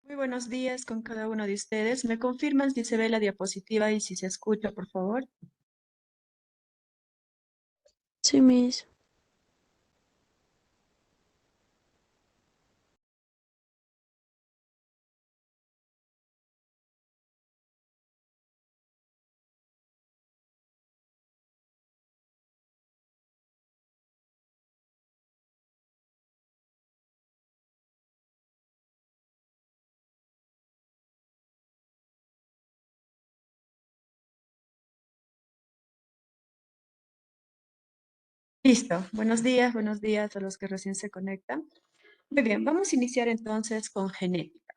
Muy buenos días con cada uno de ustedes. ¿Me confirman si se ve la diapositiva y si se escucha, por favor? Sí, Miss. Listo. Buenos días a los que recién se conectan. Muy bien, vamos a iniciar entonces con genética.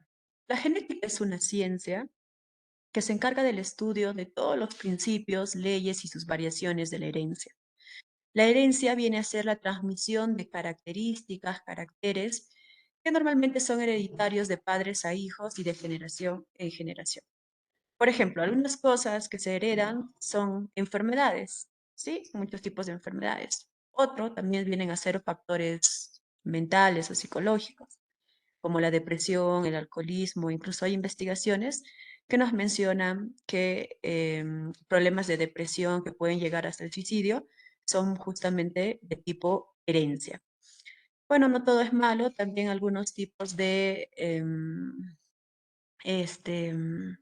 La genética es una ciencia que se encarga del estudio de todos los principios, leyes y sus variaciones de la herencia. La herencia viene a ser la transmisión de características, caracteres, que normalmente son hereditarios de padres a hijos y de generación en generación. Por ejemplo, algunas cosas que se heredan son enfermedades, ¿sí? Muchos tipos de enfermedades. Otro también vienen a ser factores mentales o psicológicos, como la depresión, el alcoholismo. Incluso hay investigaciones que nos mencionan que problemas de depresión que pueden llegar hasta el suicidio son justamente de tipo herencia. Bueno, no todo es malo, también algunos tipos este, em,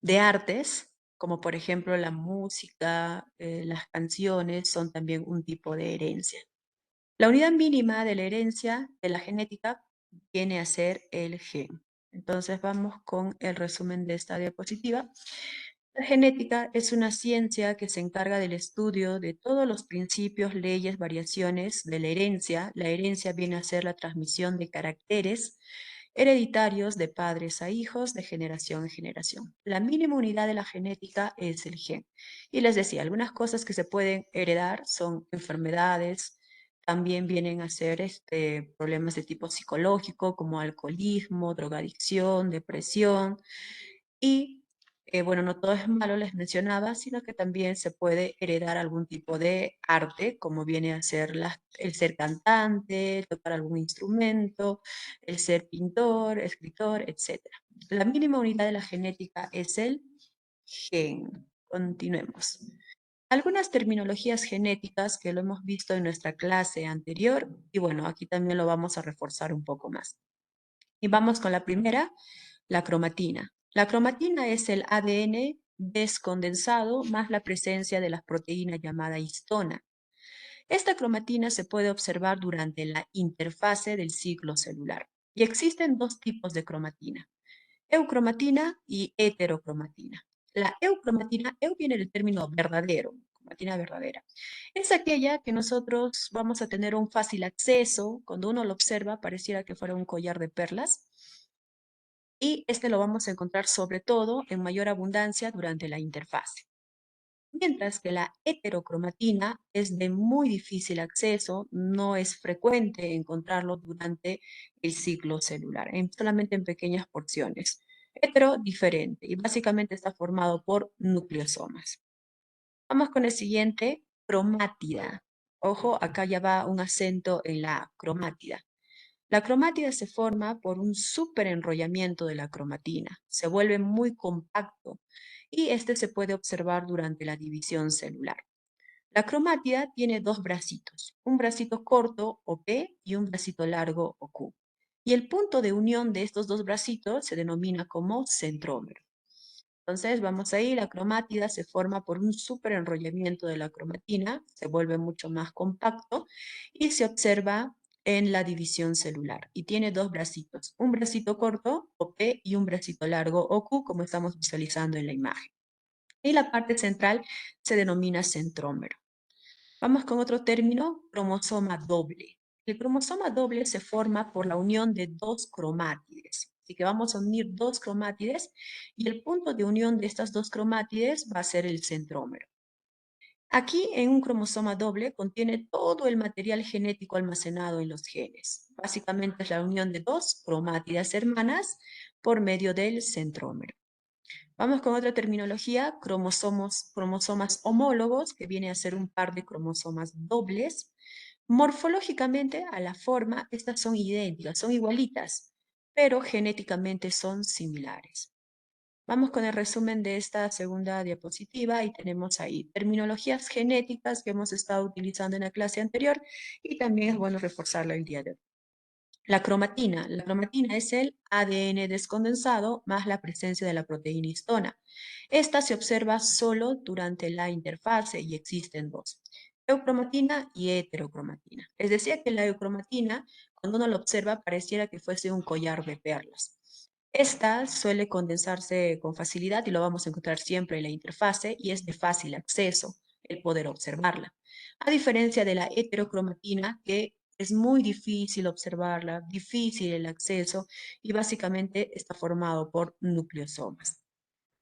de artes, como por ejemplo la música, las canciones, son también un tipo de herencia. La unidad mínima de la herencia de la genética viene a ser el gen. Entonces vamos con el resumen de esta diapositiva. La genética es una ciencia que se encarga del estudio de todos los principios, leyes, variaciones de la herencia. La herencia viene a ser la transmisión de caracteres hereditarios de padres a hijos, de generación en generación. La mínima unidad de la genética es el gen. Y les decía, algunas cosas que se pueden heredar son enfermedades, también vienen a ser problemas de tipo psicológico, como alcoholismo, drogadicción, depresión. Y bueno, no todo es malo, les mencionaba, sino que también se puede heredar algún tipo de arte, como viene a ser el ser cantante, tocar algún instrumento, el ser pintor, escritor, etcétera. La mínima unidad de la genética es el gen. Continuemos. Algunas terminologías genéticas que lo hemos visto en nuestra clase anterior, y bueno, aquí también lo vamos a reforzar un poco más. Y vamos con la primera, la cromatina. La cromatina es el ADN descondensado más la presencia de las proteínas llamada histona. Esta cromatina se puede observar durante la interfase del ciclo celular. Y existen dos tipos de cromatina, eucromatina y heterocromatina. La eucromatina, eu viene del término verdadero, cromatina verdadera. Es aquella que nosotros vamos a tener un fácil acceso, cuando uno lo observa pareciera que fuera un collar de perlas, y este lo vamos a encontrar sobre todo en mayor abundancia durante la interfase. Mientras que la heterocromatina es de muy difícil acceso, no es frecuente encontrarlo durante el ciclo celular, solamente en pequeñas porciones. Hetero, diferente, y básicamente está formado por nucleosomas. Vamos con el siguiente, cromátida. Ojo, acá ya va un acento en la cromátida. La cromátida se forma por un superenrollamiento de la cromatina. Se vuelve muy compacto y este se puede observar durante la división celular. La cromátida tiene dos bracitos, un bracito corto o P y un bracito largo o Q. Y el punto de unión de estos dos bracitos se denomina como centrómero. Entonces, vamos ahí, la cromátida se forma por un superenrollamiento de la cromatina, se vuelve mucho más compacto y se observa en la división celular. Y tiene dos bracitos, un bracito corto, o P, y un bracito largo, o Q, como estamos visualizando en la imagen. Y la parte central se denomina centrómero. Vamos con otro término, cromosoma doble. El cromosoma doble se forma por la unión de dos cromátides. Así que vamos a unir dos cromátides y el punto de unión de estas dos cromátides va a ser el centrómero. Aquí en un cromosoma doble contiene todo el material genético almacenado en los genes. Básicamente es la unión de dos cromátidas hermanas por medio del centrómero. Vamos con otra terminología, cromosomas homólogos, que viene a ser un par de cromosomas dobles. Morfológicamente, a la forma, estas son idénticas, son igualitas, pero genéticamente son similares. Vamos con el resumen de esta segunda diapositiva y tenemos ahí terminologías genéticas que hemos estado utilizando en la clase anterior y también es bueno reforzarla el día de hoy. La cromatina. La cromatina es el ADN descondensado más la presencia de la proteína histona. Esta se observa solo durante la interfase y existen dos, eucromatina y heterocromatina. Les decía que la eucromatina, cuando uno la observa, pareciera que fuese un collar de perlas. Esta suele condensarse con facilidad y lo vamos a encontrar siempre en la interfase y es de fácil acceso el poder observarla. A diferencia de la heterocromatina, que es muy difícil observarla, difícil el acceso y básicamente está formado por nucleosomas.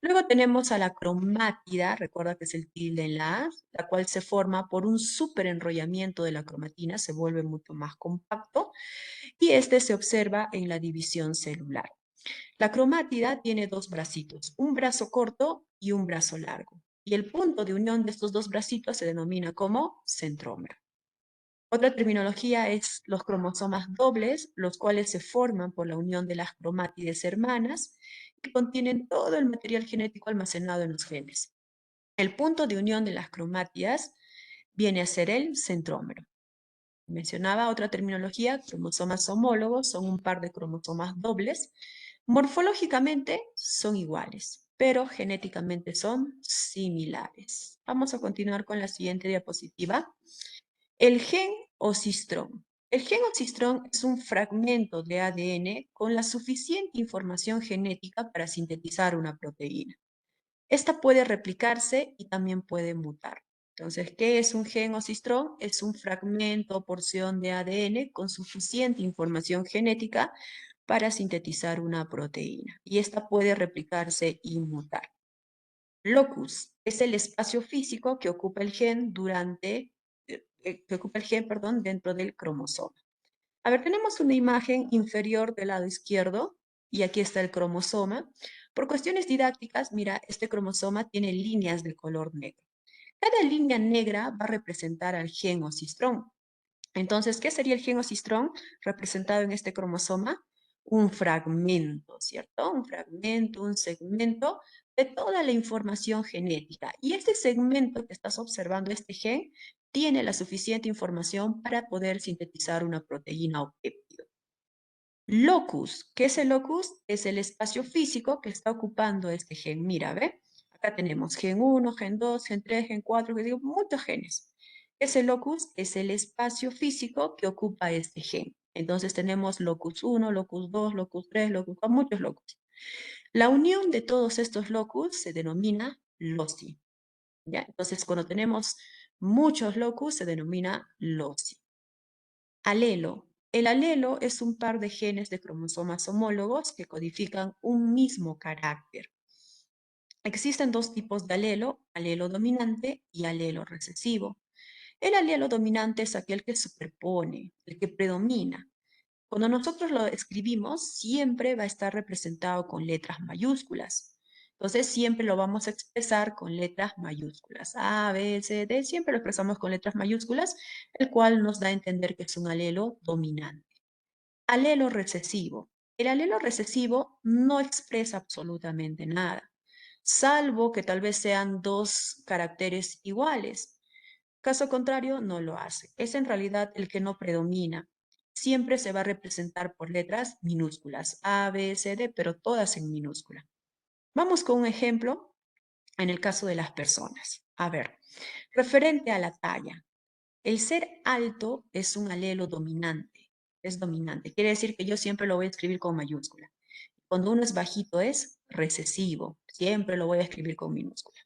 Luego tenemos a la cromátida, recuerda que es el tilde en la A, la cual se forma por un superenrollamiento de la cromatina, se vuelve mucho más compacto y este se observa en la división celular. La cromátida tiene dos bracitos, un brazo corto y un brazo largo. Y el punto de unión de estos dos bracitos se denomina como centrómero. Otra terminología es los cromosomas dobles, los cuales se forman por la unión de las cromátides hermanas y contienen todo el material genético almacenado en los genes. El punto de unión de las cromátidas viene a ser el centrómero. Mencionaba otra terminología, cromosomas homólogos, son un par de cromosomas dobles. Morfológicamente son iguales, pero genéticamente son similares. Vamos a continuar con la siguiente diapositiva. El gen ocistrón. El gen ocistrón es un fragmento de ADN con la suficiente información genética para sintetizar una proteína. Esta puede replicarse y también puede mutar. Entonces, ¿qué es un gen ocistrón? Es un fragmento o porción de ADN con suficiente información genética para sintetizar una proteína. Y esta puede replicarse y mutar. Locus es el espacio físico que ocupa el gen dentro del cromosoma. A ver, tenemos una imagen inferior del lado izquierdo y aquí está el cromosoma. Por cuestiones didácticas, mira, este cromosoma tiene líneas de color negro. Cada línea negra va a representar al gen o cistrón. Entonces, ¿qué sería el gen o cistrón representado en este cromosoma? Un fragmento, ¿cierto? Un fragmento, un segmento de toda la información genética. Y este segmento que estás observando, este gen, tiene la suficiente información para poder sintetizar una proteína o péptido. Locus, ¿qué es el locus? Es el espacio físico que está ocupando este gen. Mira, ¿ve? Acá tenemos gen 1, gen 2, gen 3, gen 4, que digo, muchos genes. Ese locus es el espacio físico que ocupa este gen. Entonces tenemos locus 1, locus 2, locus 3, locus 4, muchos locus. La unión de todos estos locus se denomina loci. ¿Ya? Entonces, cuando tenemos muchos locus, se denomina loci. Alelo. El alelo es un par de genes de cromosomas homólogos que codifican un mismo carácter. Existen dos tipos de alelo dominante y alelo recesivo. El alelo dominante es aquel que superpone, el que predomina. Cuando nosotros lo escribimos, siempre va a estar representado con letras mayúsculas. Entonces, siempre lo vamos a expresar con letras mayúsculas. A, B, C, D, siempre lo expresamos con letras mayúsculas, el cual nos da a entender que es un alelo dominante. Alelo recesivo. El alelo recesivo no expresa absolutamente nada, salvo que tal vez sean dos caracteres iguales. Caso contrario, no lo hace. Es en realidad el que no predomina. Siempre se va a representar por letras minúsculas, A, B, C, D, pero todas en minúscula. Vamos con un ejemplo en el caso de las personas. A ver, referente a la talla. El ser alto es un alelo dominante. Es dominante. Quiere decir que yo siempre lo voy a escribir con mayúscula. Cuando uno es bajito es recesivo. Siempre lo voy a escribir con minúscula.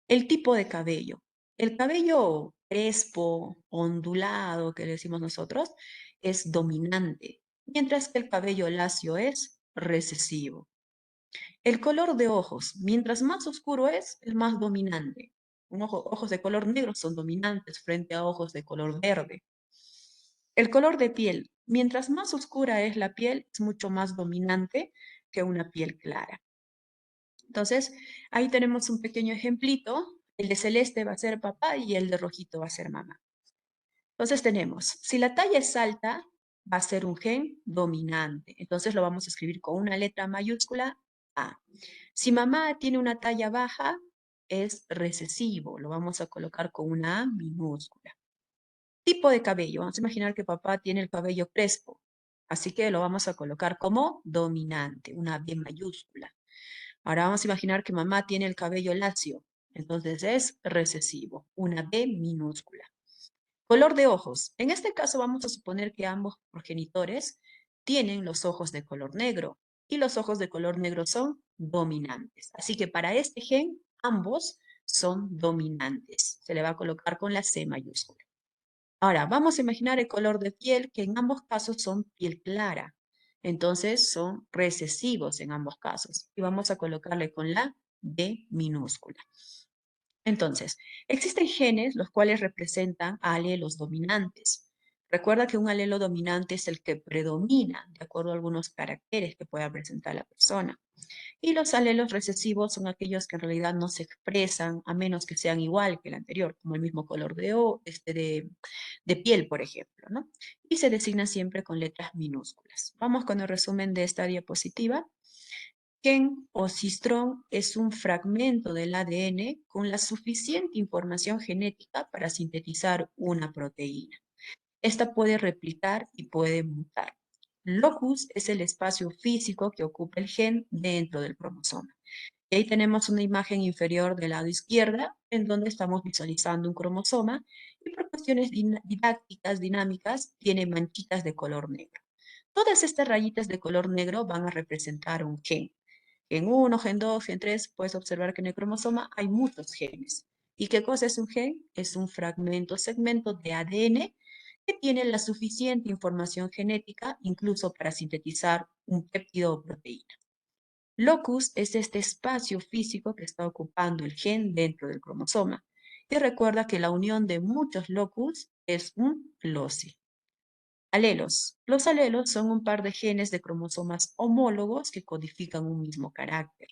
El tipo de cabello. El cabello crespo, ondulado, que le decimos nosotros, es dominante, mientras que el cabello lacio es recesivo. El color de ojos. Mientras más oscuro es más dominante. Ojos de color negro son dominantes frente a ojos de color verde. El color de piel. Mientras más oscura es la piel, es mucho más dominante que una piel clara. Entonces, ahí tenemos un pequeño ejemplito. El de celeste va a ser papá y el de rojito va a ser mamá. Entonces tenemos, si la talla es alta, va a ser un gen dominante. Entonces lo vamos a escribir con una letra mayúscula A. Si mamá tiene una talla baja, es recesivo. Lo vamos a colocar con una A minúscula. Tipo de cabello. Vamos a imaginar que papá tiene el cabello crespo. Así que lo vamos a colocar como dominante, una B mayúscula. Ahora vamos a imaginar que mamá tiene el cabello lacio. Entonces es recesivo, una B minúscula. Color de ojos. En este caso vamos a suponer que ambos progenitores tienen los ojos de color negro y los ojos de color negro son dominantes. Así que para este gen ambos son dominantes. Se le va a colocar con la C mayúscula. Ahora vamos a imaginar el color de piel que en ambos casos son piel clara. Entonces son recesivos en ambos casos. Y vamos a colocarle con la D minúscula. Entonces, existen genes los cuales representan a alelos dominantes. Recuerda que un alelo dominante es el que predomina de acuerdo a algunos caracteres que pueda presentar la persona. Y los alelos recesivos son aquellos que en realidad no se expresan a menos que sean igual que el anterior, como el mismo color de piel, por ejemplo, ¿no? Y se designa siempre con letras minúsculas. Vamos con el resumen de esta diapositiva. Gen o cistrón es un fragmento del ADN con la suficiente información genética para sintetizar una proteína. Esta puede replicar y puede mutar. Locus es el espacio físico que ocupa el gen dentro del cromosoma. Y ahí tenemos una imagen inferior del lado izquierda, en donde estamos visualizando un cromosoma y por cuestiones didácticas, dinámicas, tiene manchitas de color negro. Todas estas rayitas de color negro van a representar un gen. Gen 1, gen 2, gen 3, puedes observar que en el cromosoma hay muchos genes. ¿Y qué cosa es un gen? Es un fragmento, segmento de ADN que tiene la suficiente información genética incluso para sintetizar un péptido o proteína. Locus es este espacio físico que está ocupando el gen dentro del cromosoma. Y recuerda que la unión de muchos locus es un loci. Alelos. Los alelos son un par de genes de cromosomas homólogos que codifican un mismo carácter.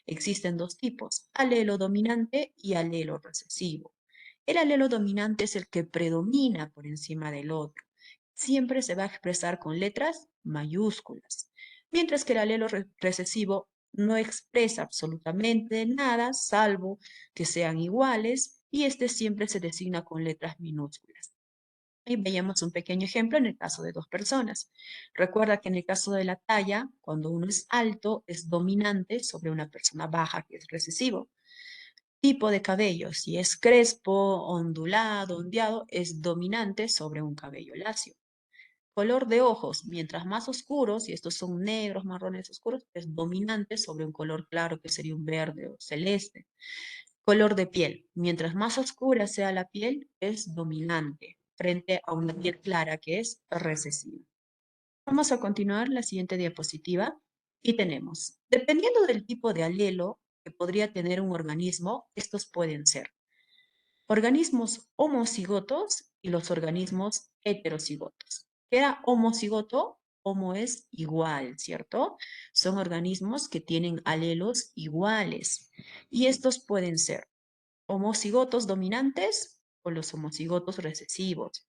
Existen dos tipos, alelo dominante y alelo recesivo. El alelo dominante es el que predomina por encima del otro. Siempre se va a expresar con letras mayúsculas, mientras que el alelo recesivo no expresa absolutamente nada, salvo que sean iguales, y este siempre se designa con letras minúsculas. Y veíamos un pequeño ejemplo en el caso de dos personas. Recuerda que en el caso de la talla, cuando uno es alto, es dominante sobre una persona baja, que es recesivo. Tipo de cabello, si es crespo, ondulado, ondeado, es dominante sobre un cabello lacio. Color de ojos, mientras más oscuros, y estos son negros, marrones oscuros, es dominante sobre un color claro que sería un verde o celeste. Color de piel. Mientras más oscura sea la piel, es dominante frente a una piel clara que es recesiva. Vamos a continuar la siguiente diapositiva y tenemos, dependiendo del tipo de alelo que podría tener un organismo, estos pueden ser organismos homocigotos y los organismos heterocigotos. ¿Qué era homocigoto? Homo es igual, ¿cierto? Son organismos que tienen alelos iguales y estos pueden ser homocigotos dominantes o los homocigotos recesivos.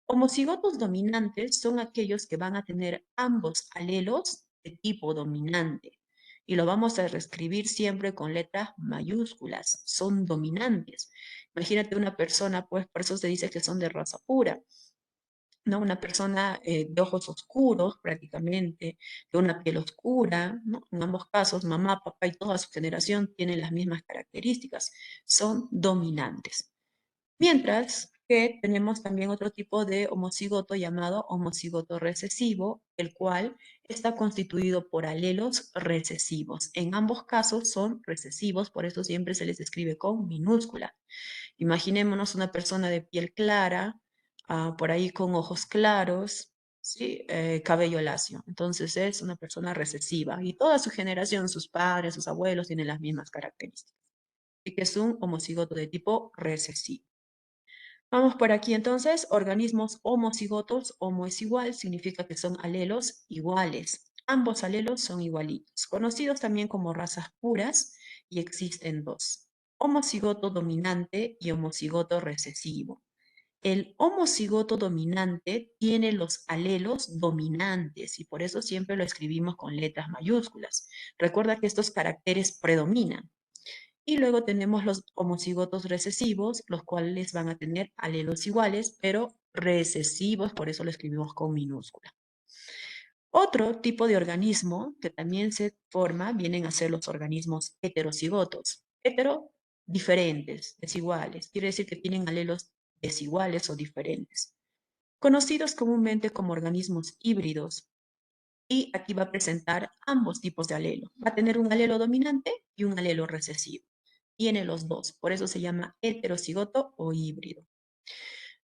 Homocigotos dominantes son aquellos que van a tener ambos alelos de tipo dominante. Y lo vamos a reescribir siempre con letras mayúsculas. Son dominantes. Imagínate una persona, pues por eso se dice que son de raza pura, ¿no? Una persona de ojos oscuros prácticamente, de una piel oscura, ¿no? En ambos casos, mamá, papá y toda su generación tienen las mismas características. Son dominantes. Mientras que tenemos también otro tipo de homocigoto llamado homocigoto recesivo, el cual está constituido por alelos recesivos. En ambos casos son recesivos, por eso siempre se les escribe con minúscula. Imaginémonos una persona de piel clara, por ahí con ojos claros, ¿sí? Cabello lacio. Entonces es una persona recesiva y toda su generación, sus padres, sus abuelos, tienen las mismas características. Y que es un homocigoto de tipo recesivo. Vamos por aquí entonces, organismos homocigotos, homo es igual, significa que son alelos iguales. Ambos alelos son igualitos, conocidos también como razas puras, y existen dos, homocigoto dominante y homocigoto recesivo. El homocigoto dominante tiene los alelos dominantes y por eso siempre lo escribimos con letras mayúsculas. Recuerda que estos caracteres predominan. Y luego tenemos los homocigotos recesivos, los cuales van a tener alelos iguales, pero recesivos, por eso lo escribimos con minúscula. Otro tipo de organismo que también se forma vienen a ser los organismos heterocigotos. Hetero, diferentes, desiguales. Quiere decir que tienen alelos desiguales o diferentes. Conocidos comúnmente como organismos híbridos. Y aquí va a presentar ambos tipos de alelo. Va a tener un alelo dominante y un alelo recesivo. Tiene los dos, por eso se llama heterocigoto o híbrido.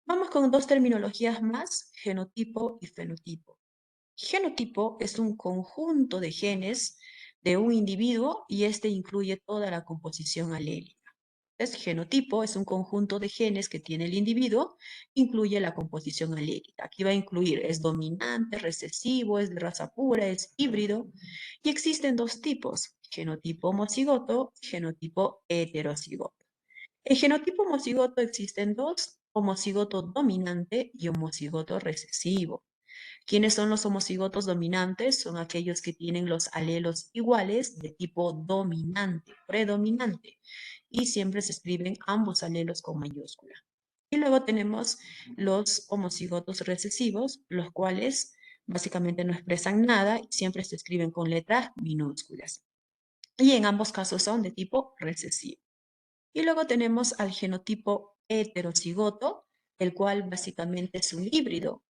Vamos con dos terminologías más, genotipo y fenotipo. Genotipo es un conjunto de genes de un individuo y este incluye toda la composición alélica. Entonces, genotipo es un conjunto de genes que tiene el individuo, incluye la composición alélica. Aquí va a incluir, es dominante, recesivo, es de raza pura, es híbrido. Y existen dos tipos, genotipo homocigoto y genotipo heterocigoto. El genotipo homocigoto existen dos, homocigoto dominante y homocigoto recesivo. ¿Quiénes son los homocigotos dominantes? Son aquellos que tienen los alelos iguales de tipo dominante, predominante. Y siempre se escriben ambos alelos con mayúscula. Y luego tenemos los homocigotos recesivos, los cuales básicamente no expresan nada y siempre se escriben con letras minúsculas. Y en ambos casos son de tipo recesivo. Y luego tenemos al genotipo heterocigoto, el cual básicamente es un híbrido.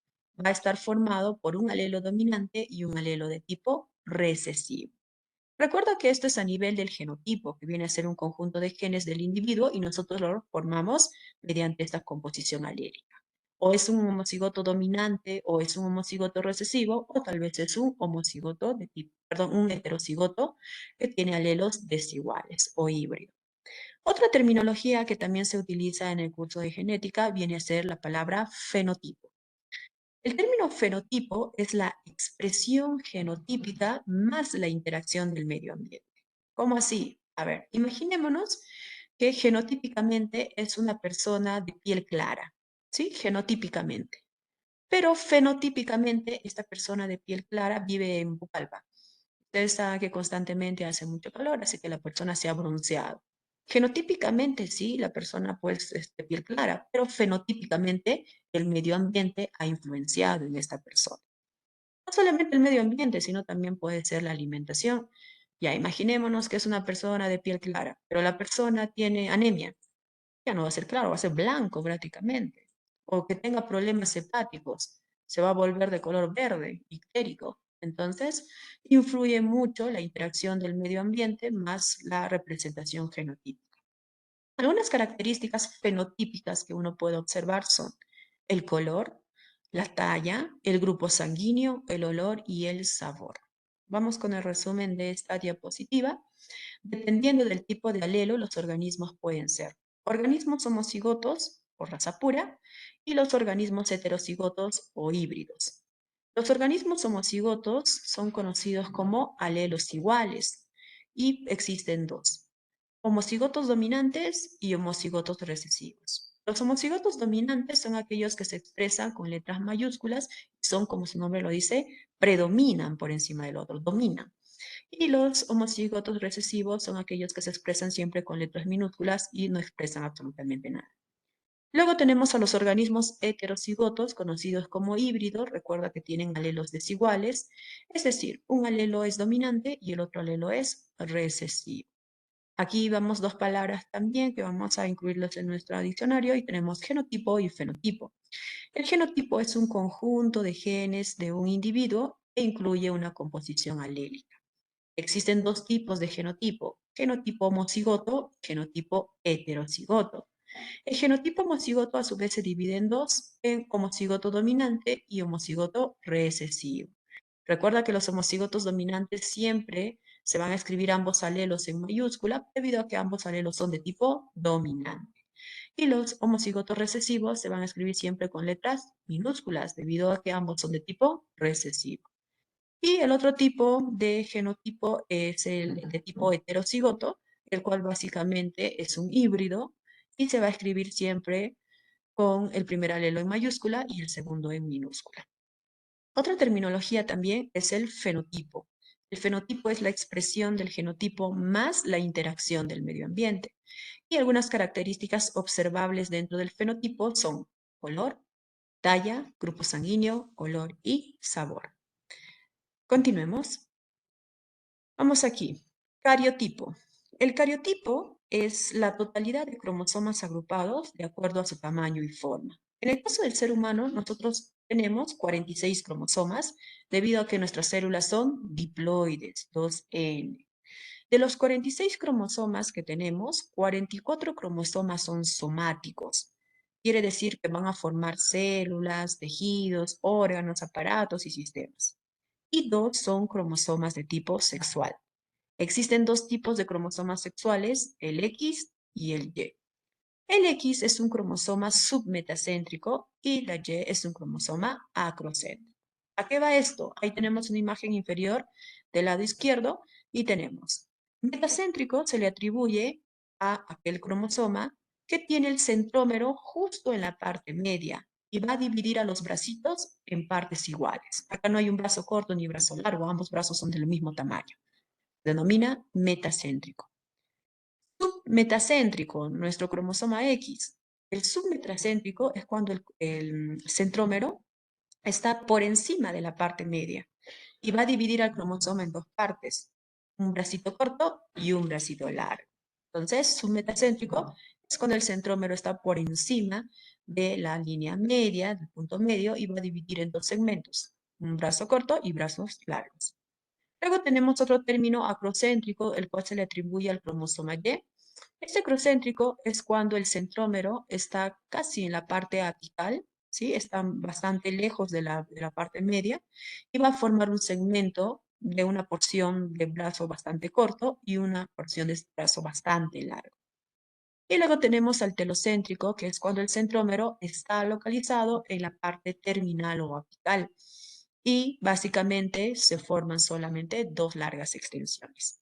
Va a estar formado por un alelo dominante y un alelo de tipo recesivo. Recuerda que esto es a nivel del genotipo, que viene a ser un conjunto de genes del individuo y nosotros lo formamos mediante esta composición alélica. O es un homocigoto dominante, o es un homocigoto recesivo, o tal vez es un homocigoto de tipo, perdón, un heterocigoto que tiene alelos desiguales o híbrido. Otra terminología que también se utiliza en el curso de genética viene a ser la palabra fenotipo. El término fenotipo es la expresión genotípica más la interacción del medio ambiente. ¿Cómo así? A ver, imaginémonos que genotípicamente es una persona de piel clara, ¿sí? Genotípicamente. Pero fenotípicamente esta persona de piel clara vive en Pucallpa. Ustedes saben que constantemente hace mucho calor, así que la persona se ha bronceado. Genotípicamente, sí, la persona pues es de piel clara, pero fenotípicamente el medio ambiente ha influenciado en esta persona. No solamente el medio ambiente, sino también puede ser la alimentación. Ya imaginémonos que es una persona de piel clara, pero la persona tiene anemia. Ya no va a ser claro, va a ser blanco prácticamente. O que tenga problemas hepáticos, se va a volver de color verde, ictérico. Entonces, influye mucho la interacción del medio ambiente más la representación genotípica. Algunas características fenotípicas que uno puede observar son el color, la talla, el grupo sanguíneo, el olor y el sabor. Vamos con el resumen de esta diapositiva. Dependiendo del tipo de alelo, los organismos pueden ser organismos homocigotos o raza pura y los organismos heterocigotos o híbridos. Los organismos homocigotos son conocidos como alelos iguales y existen dos, homocigotos dominantes y homocigotos recesivos. Los homocigotos dominantes son aquellos que se expresan con letras mayúsculas y son, como su nombre lo dice, predominan por encima del otro, dominan. Y los homocigotos recesivos son aquellos que se expresan siempre con letras minúsculas y no expresan absolutamente nada. Luego tenemos a los organismos heterocigotos, conocidos como híbridos. Recuerda que tienen alelos desiguales, es decir, un alelo es dominante y el otro alelo es recesivo. Aquí vamos dos palabras también que vamos a incluirlos en nuestro diccionario y tenemos genotipo y fenotipo. El genotipo es un conjunto de genes de un individuo e incluye una composición alélica. Existen dos tipos de genotipo, genotipo homocigoto, genotipo heterocigoto. El genotipo homocigoto a su vez se divide en dos, en homocigoto dominante y homocigoto recesivo. Recuerda que los homocigotos dominantes siempre se van a escribir ambos alelos en mayúscula debido a que ambos alelos son de tipo dominante. Y los homocigotos recesivos se van a escribir siempre con letras minúsculas debido a que ambos son de tipo recesivo. Y el otro tipo de genotipo es el de tipo heterocigoto, el cual básicamente es un híbrido y se va a escribir siempre con el primer alelo en mayúscula y el segundo en minúscula. Otra terminología también es el fenotipo. El fenotipo es la expresión del genotipo más la interacción del medio ambiente. Y algunas características observables dentro del fenotipo son color, talla, grupo sanguíneo, olor y sabor. Continuemos. Vamos aquí. Cariotipo. El cariotipo es la totalidad de cromosomas agrupados de acuerdo a su tamaño y forma. En el caso del ser humano, nosotros tenemos 46 cromosomas debido a que nuestras células son diploides, 2N. De los 46 cromosomas que tenemos, 44 cromosomas son somáticos. Quiere decir que van a formar células, tejidos, órganos, aparatos y sistemas. Y dos son cromosomas de tipo sexual. Existen dos tipos de cromosomas sexuales, el X y el Y. El X es un cromosoma submetacéntrico y la Y es un cromosoma acrocéntrico. ¿A qué va esto? Ahí tenemos una imagen inferior del lado izquierdo y tenemos metacéntrico se le atribuye a aquel cromosoma que tiene el centrómero justo en la parte media y va a dividir a los bracitos en partes iguales. Acá no hay un brazo corto ni brazo largo, ambos brazos son del mismo tamaño. Se denomina metacéntrico. Submetacéntrico, nuestro cromosoma X. El submetacéntrico es cuando el centrómero está por encima de la parte media y va a dividir al cromosoma en dos partes, un bracito corto y un bracito largo. Entonces, submetacéntrico es cuando el centrómero está por encima de la línea media, del punto medio, y va a dividir en dos segmentos, un brazo corto y brazos largos. Luego tenemos otro término acrocéntrico, el cual se le atribuye al cromosoma Y. Este acrocéntrico es cuando el centrómero está casi en la parte apical, ¿sí? Está bastante lejos de la parte media y va a formar un segmento de una porción de brazo bastante corto y una porción de brazo bastante largo. Y luego tenemos al telocéntrico, que es cuando el centrómero está localizado en la parte terminal o apical. Y básicamente se forman solamente dos largas extensiones.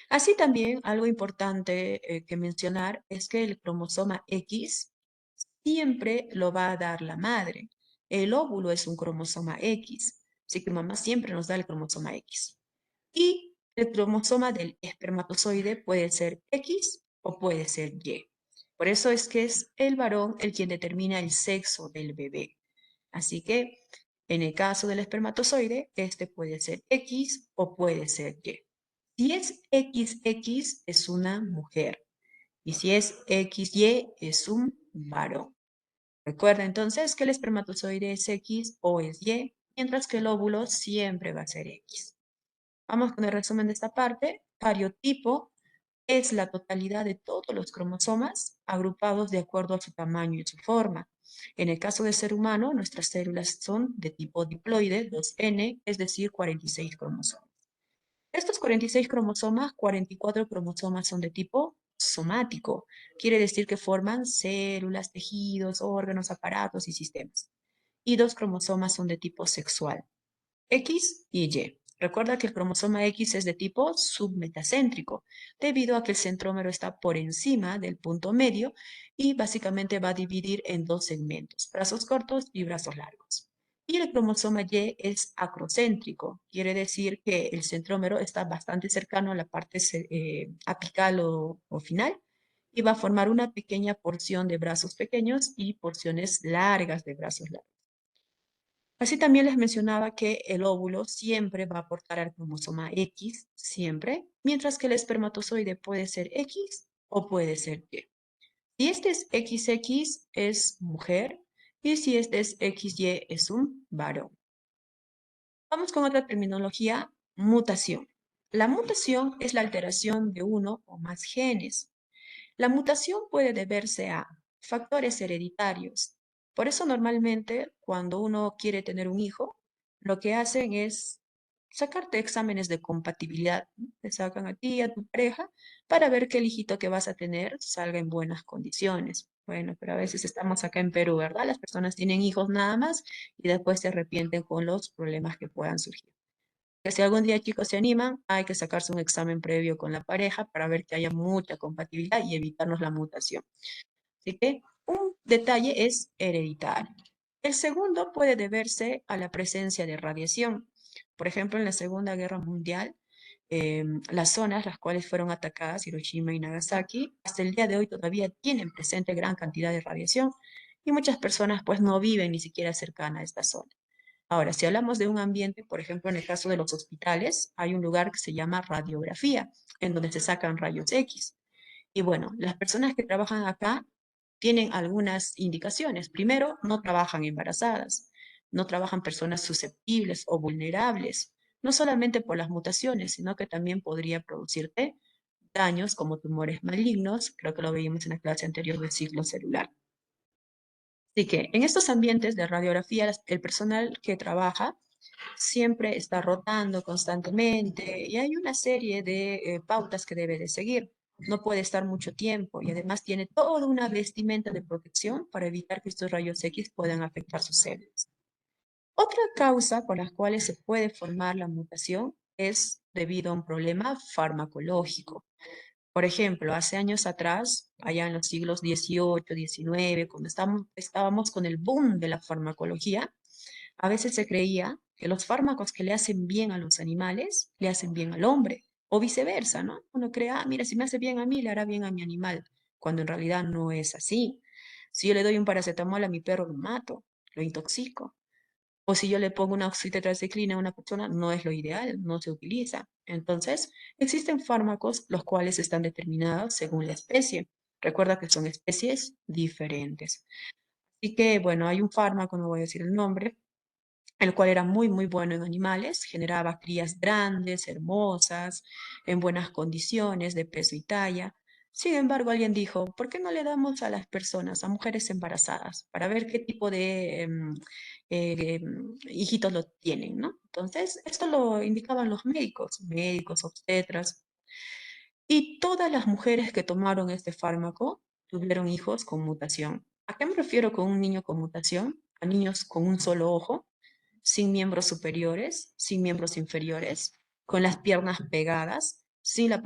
Así también, algo importante que mencionar es que el cromosoma X siempre lo va a dar la madre. El óvulo es un cromosoma X, así que mamá siempre nos da el cromosoma X. Y el cromosoma del espermatozoide puede ser X o puede ser Y. Por eso es que es el varón el quien determina el sexo del bebé. Así que en el caso del espermatozoide, este puede ser X o puede ser Y. Si es XX es una mujer y si es XY es un varón. Recuerda entonces que el espermatozoide es X o es Y, mientras que el óvulo siempre va a ser X. Vamos con el resumen de esta parte. Cariotipo es la totalidad de todos los cromosomas agrupados de acuerdo a su tamaño y su forma. En el caso del ser humano, nuestras células son de tipo diploide, 2N, es decir, 46 cromosomas. Estos 46 cromosomas, 44 cromosomas son de tipo somático. Quiere decir que forman células, tejidos, órganos, aparatos y sistemas. Y dos cromosomas son de tipo sexual. X y Y. Recuerda que el cromosoma X es de tipo submetacéntrico, debido a que el centrómero está por encima del punto medio y básicamente va a dividir en dos segmentos, brazos cortos y brazos largos. Y el cromosoma Y es acrocéntrico, quiere decir que el centrómero está bastante cercano a la parte apical o final y va a formar una pequeña porción de brazos pequeños y porciones largas de brazos largos. Así también les mencionaba que el óvulo siempre va a aportar al cromosoma X, siempre, mientras que el espermatozoide puede ser X o puede ser Y. Si este es XX es mujer y si este es XY es un varón. Vamos con otra terminología, mutación. La mutación es la alteración de uno o más genes. La mutación puede deberse a factores hereditarios. Por eso normalmente cuando uno quiere tener un hijo, lo que hacen es sacarte exámenes de compatibilidad. ¿No? Te sacan a ti y a tu pareja para ver que el hijito que vas a tener salga en buenas condiciones. Bueno, pero a veces estamos acá en Perú, ¿verdad? Las personas tienen hijos nada más y después se arrepienten con los problemas que puedan surgir. Que si algún día chicos se animan, hay que sacarse un examen previo con la pareja para ver que haya mucha compatibilidad y evitarnos la mutación. Así que Un detalle es hereditario. El segundo puede deberse a la presencia de radiación. Por ejemplo, en la Segunda Guerra Mundial, las zonas las cuales fueron atacadas, Hiroshima y Nagasaki, hasta el día de hoy todavía tienen presente gran cantidad de radiación y muchas personas pues no viven ni siquiera cercana a esta zona. Ahora, si hablamos de un ambiente, por ejemplo, en el caso de los hospitales, hay un lugar que se llama radiografía, en donde se sacan rayos X. Y bueno, las personas que trabajan acá tienen algunas indicaciones. Primero, no trabajan embarazadas, no trabajan personas susceptibles o vulnerables, no solamente por las mutaciones, sino que también podría producirte daños como tumores malignos, creo que lo veíamos en la clase anterior del ciclo celular. Así que en estos ambientes de radiografía, el personal que trabaja siempre está rotando constantemente y hay una serie de pautas que debe de seguir. No puede estar mucho tiempo y además tiene toda una vestimenta de protección para evitar que estos rayos X puedan afectar sus células. Otra causa por las cuales se puede formar la mutación es debido a un problema farmacológico. Por ejemplo, hace años atrás, allá en los siglos XVIII, XIX, cuando estábamos con el boom de la farmacología, a veces se creía que los fármacos que le hacen bien a los animales le hacen bien al hombre, o viceversa, ¿no? Uno cree, ah, mira, si me hace bien a mí, le hará bien a mi animal, cuando en realidad no es así. Si yo le doy un paracetamol a mi perro, lo mato, lo intoxico. O si yo le pongo una oxitetracyclina a una persona, no es lo ideal, no se utiliza. Entonces, existen fármacos los cuales están determinados según la especie. Recuerda que son especies diferentes. Así que, bueno, hay un fármaco, no voy a decir el nombre, el cual era muy, muy bueno en animales, generaba crías grandes, hermosas, en buenas condiciones de peso y talla. Sin embargo, alguien dijo, ¿por qué no le damos a las personas, a mujeres embarazadas, para ver qué tipo de hijitos lo tienen, ¿no? Entonces, esto lo indicaban los médicos, médicos, obstetras, y todas las mujeres que tomaron este fármaco tuvieron hijos con mutación. ¿A qué me refiero con un niño con mutación? A niños con un solo ojo, sin miembros superiores, sin miembros inferiores, con las piernas pegadas, sin la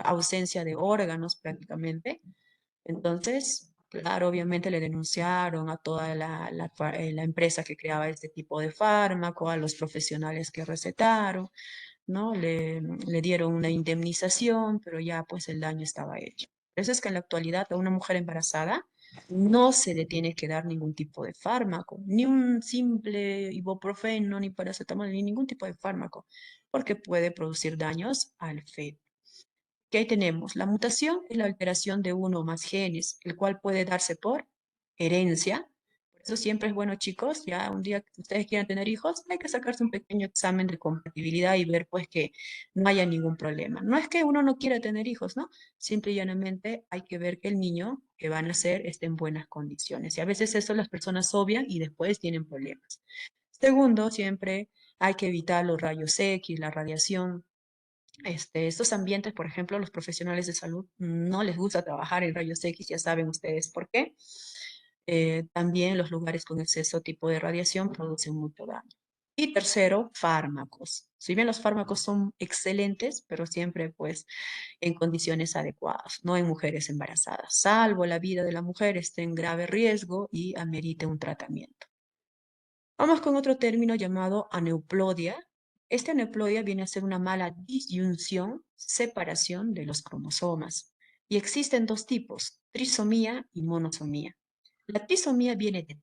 ausencia de órganos prácticamente. Entonces, claro, obviamente le denunciaron a toda la empresa que creaba este tipo de fármaco, a los profesionales que recetaron, ¿no? Le dieron una indemnización, pero ya pues el daño estaba hecho. Por eso es que en la actualidad a una mujer embarazada no se le tiene que dar ningún tipo de fármaco, ni un simple ibuprofeno, ni paracetamol, ni ningún tipo de fármaco, porque puede producir daños al feto. ¿Qué ahí tenemos? La mutación es la alteración de uno o más genes, el cual puede darse por herencia. Por eso siempre es bueno, chicos, ya un día que ustedes quieran tener hijos, hay que sacarse un pequeño examen de compatibilidad y ver pues que no haya ningún problema. No es que uno no quiera tener hijos, ¿no? Simple y llanamente hay que ver que el niño que van a nacer esté en buenas condiciones. Y a veces eso las personas obvian y después tienen problemas. Segundo, siempre hay que evitar los rayos X, la radiación. Estos ambientes, por ejemplo, los profesionales de salud no les gusta trabajar en rayos X, ya saben ustedes por qué. También los lugares con exceso tipo de radiación producen mucho daño. Y tercero, fármacos. Si bien los fármacos son excelentes, pero siempre pues en condiciones adecuadas, no en mujeres embarazadas, salvo la vida de la mujer esté en grave riesgo y amerite un tratamiento. Vamos con otro término llamado aneuplodia. Esta aneuplodia viene a ser una mala disyunción, separación de los cromosomas. Y existen dos tipos, trisomía y monosomía. La trisomía viene de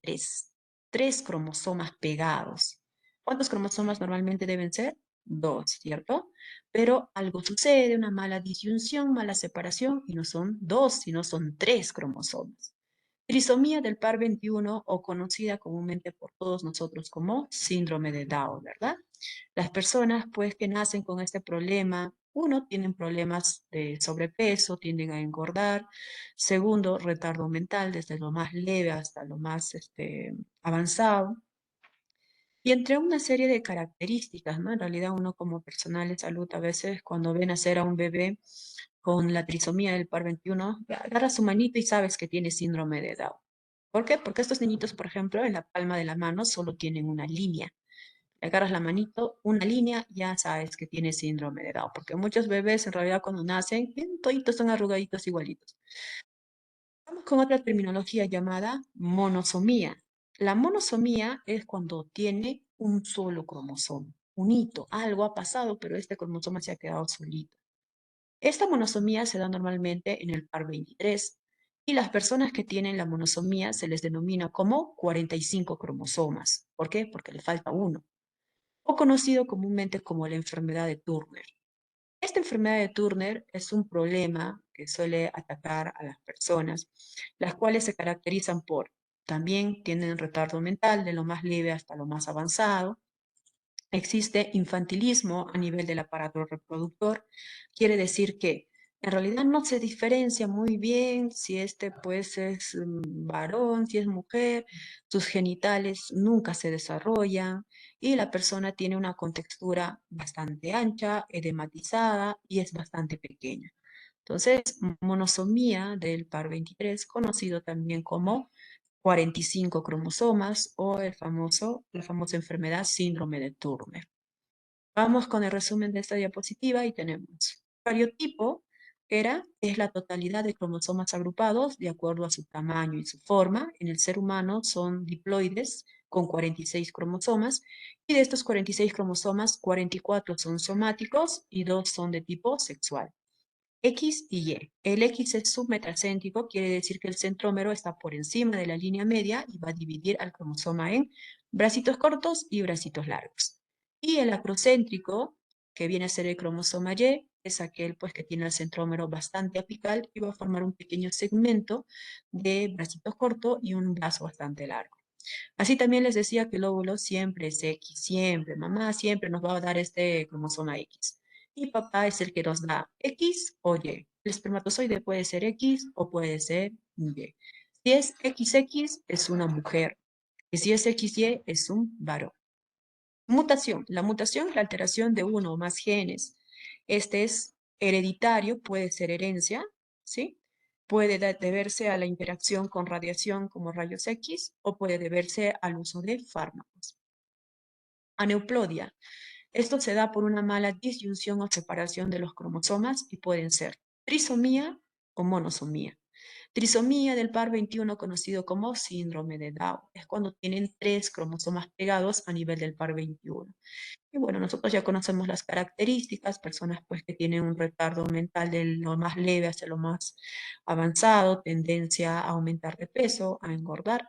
tres cromosomas pegados. ¿Cuántos cromosomas normalmente deben ser? Dos, ¿cierto? Pero algo sucede, una mala disyunción, mala separación, y no son dos, sino son tres cromosomas. Trisomía del par 21 o conocida comúnmente por todos nosotros como síndrome de Down, ¿verdad? Las personas pues que nacen con este problema, uno, tienen problemas de sobrepeso, tienden a engordar. Segundo, retardo mental, desde lo más leve hasta lo más avanzado. Y entre una serie de características, ¿no? En realidad uno como personal de salud a veces cuando ve nacer a un bebé con la trisomía del par 21, agarra su manito y sabes que tiene síndrome de Down. ¿Por qué? Porque estos niñitos, por ejemplo, en la palma de la mano solo tienen una línea. Le agarras la manito, una línea, ya sabes que tiene síndrome de Down. Porque muchos bebés en realidad cuando nacen, bien toditos son arrugaditos igualitos. Vamos con otra terminología llamada monosomía. La monosomía es cuando tiene un solo cromosoma, un hito, algo ha pasado, pero este cromosoma se ha quedado solito. Esta monosomía se da normalmente en el par 23 y las personas que tienen la monosomía se les denomina como 45 cromosomas. ¿Por qué? Porque le falta uno, o conocido comúnmente como la enfermedad de Turner. Esta enfermedad de Turner es un problema que suele atacar a las personas, las cuales se caracterizan por, también tienen retardo mental de lo más leve hasta lo más avanzado. Existe infantilismo a nivel del aparato reproductor. Quiere decir que en realidad no se diferencia muy bien si este pues es varón, si es mujer, sus genitales nunca se desarrollan y la persona tiene una contextura bastante ancha, edematizada y es bastante pequeña. Entonces, monosomía del par 23, conocido también como 45 cromosomas o la famosa enfermedad síndrome de Turner. Vamos con el resumen de esta diapositiva y tenemos cariotipo, es la totalidad de cromosomas agrupados de acuerdo a su tamaño y su forma. En el ser humano son diploides con 46 cromosomas y de estos 46 cromosomas, 44 son somáticos y 2 son de tipo sexual. X y Y. El X es submetracéntrico, quiere decir que el centrómero está por encima de la línea media y va a dividir al cromosoma en bracitos cortos y bracitos largos. Y el acrocéntrico, que viene a ser el cromosoma Y, es aquel pues que tiene el centrómero bastante apical y va a formar un pequeño segmento de bracitos cortos y un brazo bastante largo. Así también les decía que el óvulo siempre es X, siempre, mamá siempre nos va a dar este cromosoma X. Y papá es el que nos da X o Y. El espermatozoide puede ser X o puede ser Y. Si es XX es una mujer y si es XY es un varón. Mutación. La mutación es la alteración de uno o más genes. Este es hereditario, puede ser herencia, ¿sí? Puede deberse a la interacción con radiación como rayos X o puede deberse al uso de fármacos. Aneuplodia. Esto se da por una mala disyunción o separación de los cromosomas y pueden ser trisomía o monosomía. Trisomía del par 21, conocido como síndrome de Down, es cuando tienen 3 cromosomas pegados a nivel del par 21. Y bueno, nosotros ya conocemos las características, personas pues que tienen un retardo mental de lo más leve hacia lo más avanzado, tendencia a aumentar de peso, a engordar,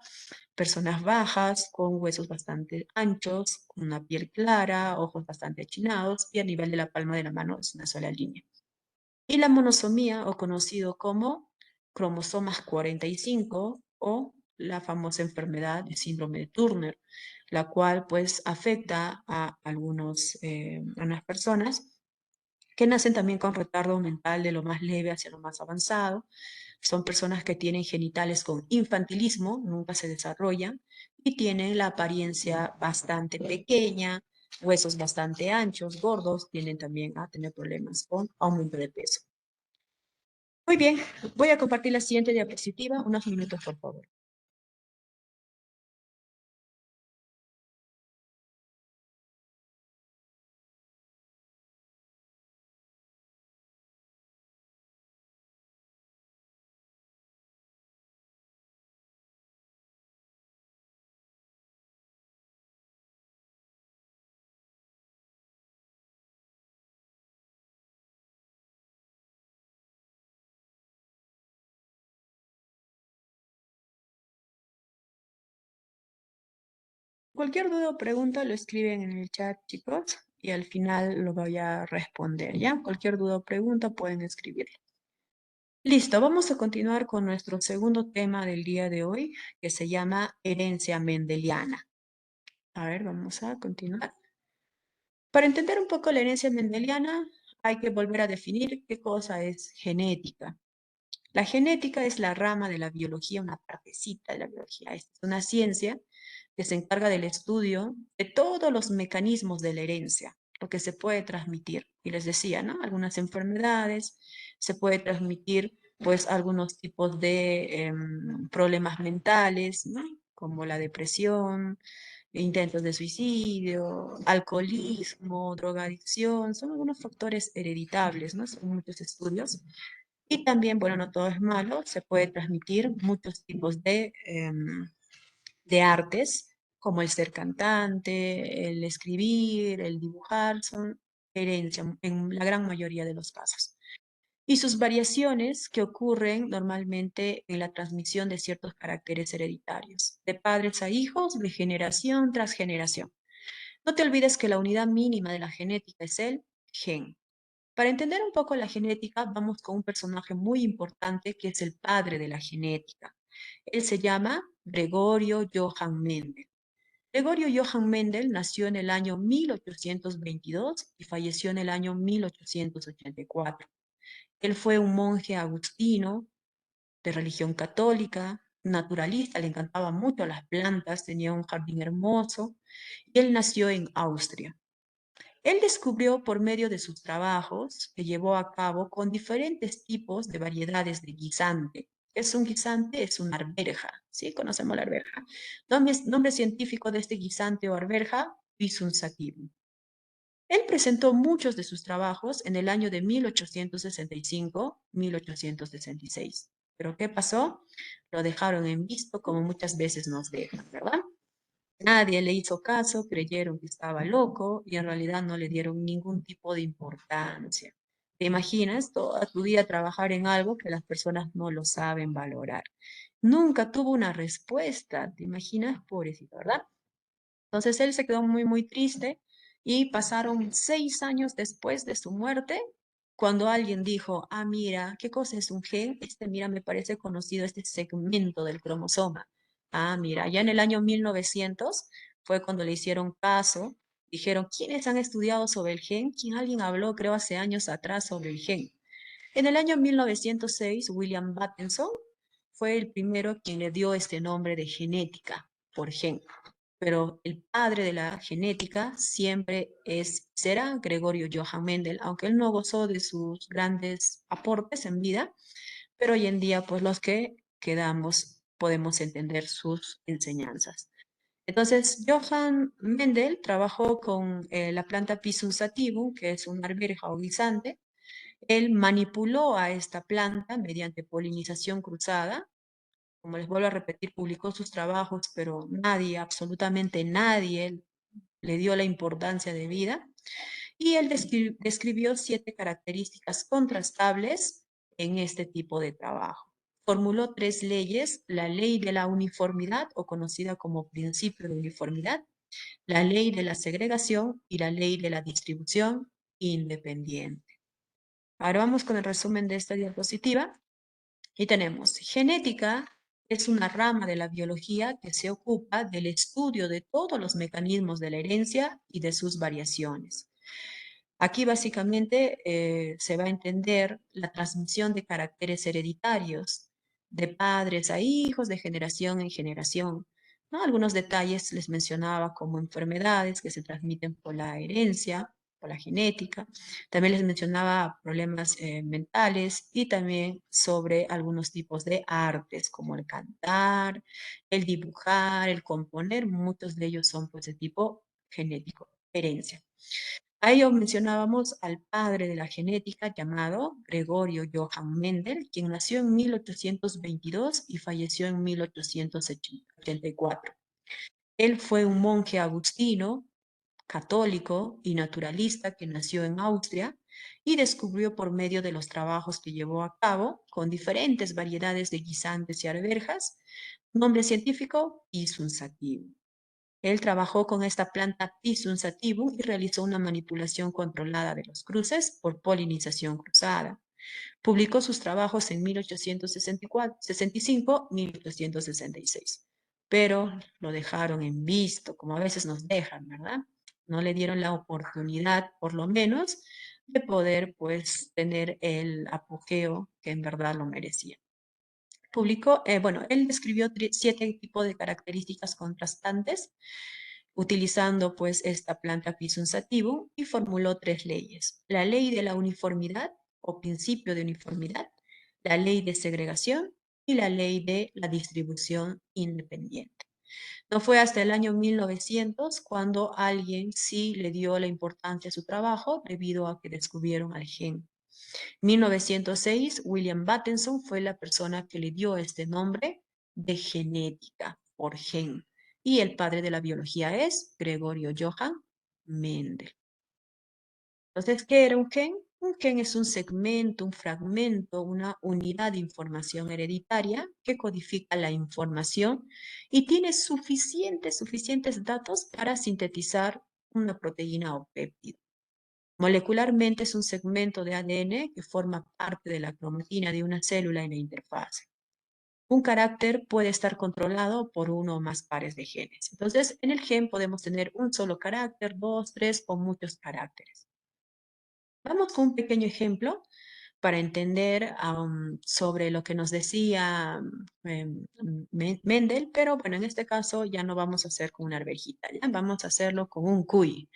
personas bajas con huesos bastante anchos, una piel clara, ojos bastante achinados y a nivel de la palma de la mano es una sola línea. Y la monosomía, o conocido como cromosomas 45 o la famosa enfermedad de síndrome de Turner, la cual pues afecta a a unas personas que nacen también con retardo mental de lo más leve hacia lo más avanzado. Son personas que tienen genitales con infantilismo, nunca se desarrollan, y tienen la apariencia bastante pequeña, huesos bastante anchos, gordos, tienden también a tener problemas con aumento de peso. Muy bien, voy a compartir la siguiente diapositiva, unos minutos por favor. Cualquier duda o pregunta lo escriben en el chat, chicos, y al final lo voy a responder, ¿ya? Cualquier duda o pregunta pueden escribirlo. Listo, vamos a continuar con nuestro segundo tema del día de hoy, que se llama herencia mendeliana. A ver, vamos a continuar. Para entender un poco la herencia mendeliana, hay que volver a definir qué cosa es genética. La genética es la rama de la biología, una partecita de la biología. Es una ciencia que se encarga del estudio de todos los mecanismos de la herencia, lo que se puede transmitir. Y les decía, ¿no? Algunas enfermedades, se puede transmitir pues algunos tipos de problemas mentales, ¿no? Como la depresión, intentos de suicidio, alcoholismo, drogadicción, son algunos factores hereditables, ¿no? Son muchos estudios Y también, bueno, no todo es malo, se puede transmitir muchos tipos de artes, como el ser cantante, el escribir, el dibujar, son herencia en la gran mayoría de los casos. Y sus variaciones que ocurren normalmente en la transmisión de ciertos caracteres hereditarios, de padres a hijos, de generación tras generación. No te olvides que la unidad mínima de la genética es el gen. Para entender un poco la genética, vamos con un personaje muy importante que es el padre de la genética. Él se llama Gregorio Johann Mendel. Gregorio Johann Mendel nació en el año 1822 y falleció en el año 1884. Él fue un monje agustino de religión católica, naturalista, le encantaban mucho las plantas, tenía un jardín hermoso y él nació en Austria. Él descubrió por medio de sus trabajos que llevó a cabo con diferentes tipos de variedades de guisante. ¿Qué es un guisante? Es una arveja, ¿sí? Conocemos la arveja. Nombre científico de este guisante o arveja, Pisum sativum. Él presentó muchos de sus trabajos en el año de 1865-1866. ¿Pero qué pasó? Lo dejaron en visto como muchas veces nos dejan, ¿verdad? Nadie le hizo caso, creyeron que estaba loco y en realidad no le dieron ningún tipo de importancia. ¿Te imaginas toda tu vida trabajar en algo que las personas no lo saben valorar? Nunca tuvo una respuesta, ¿te imaginas? Pobrecito, ¿verdad? Entonces él se quedó muy, muy triste y pasaron 6 años después de su muerte, cuando alguien dijo, ah, mira, ¿qué cosa es un gen? Mira, me parece conocido este segmento del cromosoma. Ah, mira, ya en el año 1900 fue cuando le hicieron caso, dijeron, ¿quiénes han estudiado sobre el gen? ¿Quién alguien habló, creo, hace años atrás sobre el gen? En el año 1906, William Bateson fue el primero quien le dio este nombre de genética por gen, pero el padre de la genética siempre será Gregorio Johann Mendel, aunque él no gozó de sus grandes aportes en vida, pero hoy en día, pues los que quedamos podemos entender sus enseñanzas. Entonces, Johann Mendel trabajó con la planta Pisum sativum, que es una arveja o guisante. Él manipuló a esta planta mediante polinización cruzada. Como les vuelvo a repetir, publicó sus trabajos, pero nadie, absolutamente nadie, le dio la importancia de vida. Y él describió 7 características contrastables en este tipo de trabajo. Formuló 3 leyes: la ley de la uniformidad, o conocida como principio de uniformidad, la ley de la segregación y la ley de la distribución independiente. Ahora vamos con el resumen de esta diapositiva. Y tenemos, genética es una rama de la biología que se ocupa del estudio de todos los mecanismos de la herencia y de sus variaciones. Aquí básicamente se va a entender la transmisión de caracteres hereditarios de padres a hijos, de generación en generación, ¿no? Algunos detalles les mencionaba como enfermedades que se transmiten por la herencia, por la genética. También les mencionaba problemas mentales y también sobre algunos tipos de artes como el cantar, el dibujar, el componer. Muchos de ellos son pues de tipo genético, herencia. A ello mencionábamos al padre de la genética llamado Gregorio Johann Mendel, quien nació en 1822 y falleció en 1884. Él fue un monje agustino, católico y naturalista que nació en Austria y descubrió por medio de los trabajos que llevó a cabo con diferentes variedades de guisantes y arvejas, nombre científico Pisum sativum. Él trabajó con esta planta Pisum sativum y realizó una manipulación controlada de los cruces por polinización cruzada. Publicó sus trabajos en 1865-1866, pero lo dejaron en visto, como a veces nos dejan, ¿verdad? No le dieron la oportunidad, por lo menos, de poder, pues, tener el apogeo que en verdad lo merecía. Bueno, él describió 7 tipos de características contrastantes utilizando pues esta planta Pisum sativum y formuló 3 leyes: la ley de la uniformidad o principio de uniformidad, la ley de segregación y la ley de la distribución independiente. No fue hasta el año 1900 cuando alguien sí le dio la importancia a su trabajo debido a que descubrieron al gen. 1906, William Bateson fue la persona que le dio este nombre de genética por gen. Y el padre de la biología es Gregorio Johann Mendel. Entonces, ¿qué era un gen? Un gen es un segmento, un fragmento, una unidad de información hereditaria que codifica la información y tiene suficientes datos para sintetizar una proteína o péptido. Molecularmente es un segmento de ADN que forma parte de la cromatina de una célula en la interfase. Un carácter puede estar controlado por uno o más pares de genes. Entonces, en el gen podemos tener un solo carácter, dos, tres o muchos caracteres. Vamos con un pequeño ejemplo para entender sobre lo que nos decía Mendel, pero bueno, en este caso ya no vamos a hacer con una arvejita, ya vamos a hacerlo con un cuy,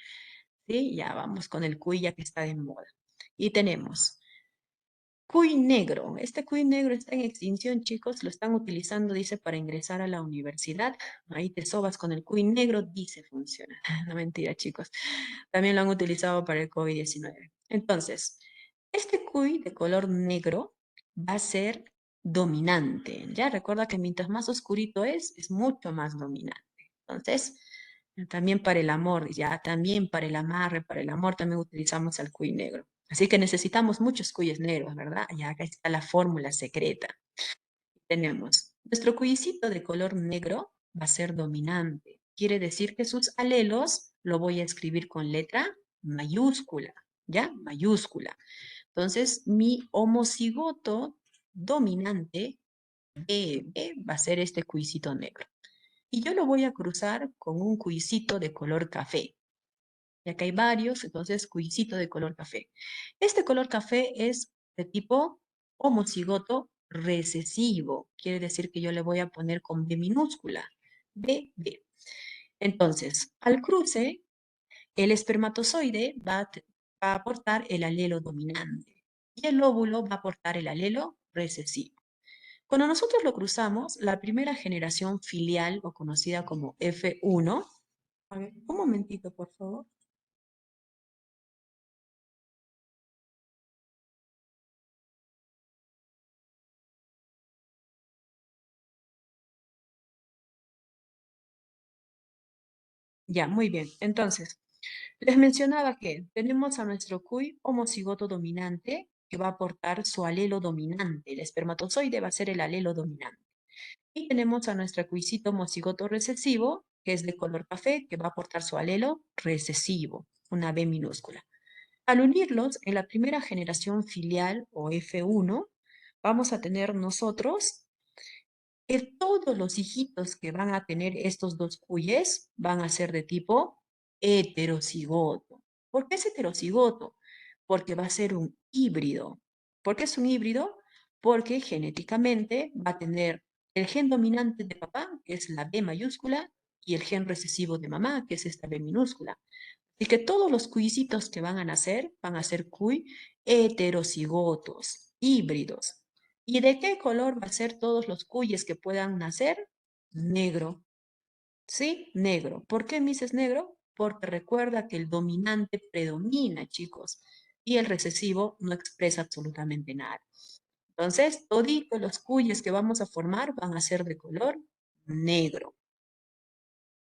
¿sí? Ya vamos con el cuy ya que está de moda. Y tenemos cuy negro. Este cuy negro está en extinción, chicos, lo están utilizando, dice, para ingresar a la universidad. Ahí te sobas con el cuy negro, dice funciona. No mentira, chicos. También lo han utilizado para el COVID-19. Entonces, este cuy de color negro va a ser dominante. Ya recuerda que mientras más oscurito es mucho más dominante. Entonces, también para el amor, ya también para el amarre, para el amor, también utilizamos al cuy negro. Así que necesitamos muchos cuyes negros, ¿verdad? Ya acá está la fórmula secreta. Tenemos, nuestro cuyicito de color negro va a ser dominante. Quiere decir que sus alelos lo voy a escribir con letra mayúscula, ¿ya? Mayúscula. Entonces, mi homocigoto dominante va a ser este cuyicito negro. Y yo lo voy a cruzar con un cuyicito de color café. Ya que hay varios, entonces cuyicito de color café. Este color café es de tipo homocigoto recesivo. Quiere decir que yo le voy a poner con B minúscula. B, B. Entonces, al cruce, el espermatozoide va a aportar el alelo dominante y el óvulo va a aportar el alelo recesivo. Cuando nosotros lo cruzamos, la primera generación filial o conocida como F1, a ver, un momentito, por favor. Ya, muy bien. Entonces, les mencionaba que tenemos a nuestro cuy homocigoto dominante que va a aportar su alelo dominante. El espermatozoide va a ser el alelo dominante. Y tenemos a nuestra cuicito homocigoto recesivo, que es de color café, que va a aportar su alelo recesivo, una B minúscula. Al unirlos en la primera generación filial o F1, vamos a tener nosotros que todos los hijitos que van a tener estos dos cuyes van a ser de tipo heterocigoto. ¿Por qué es heterocigoto? Porque va a ser un híbrido. ¿Por qué es un híbrido? Porque genéticamente va a tener el gen dominante de papá, que es la B mayúscula, y el gen recesivo de mamá, que es esta B minúscula. Así que todos los cuyicitos que van a nacer van a ser cuy heterocigotos, híbridos. ¿Y de qué color va a ser todos los cuyes que puedan nacer? Negro. ¿Sí? Negro. ¿Por qué Mises negro? Porque recuerda que el dominante predomina, chicos, y el recesivo no expresa absolutamente nada. Entonces, toditos los cuyes que vamos a formar van a ser de color negro.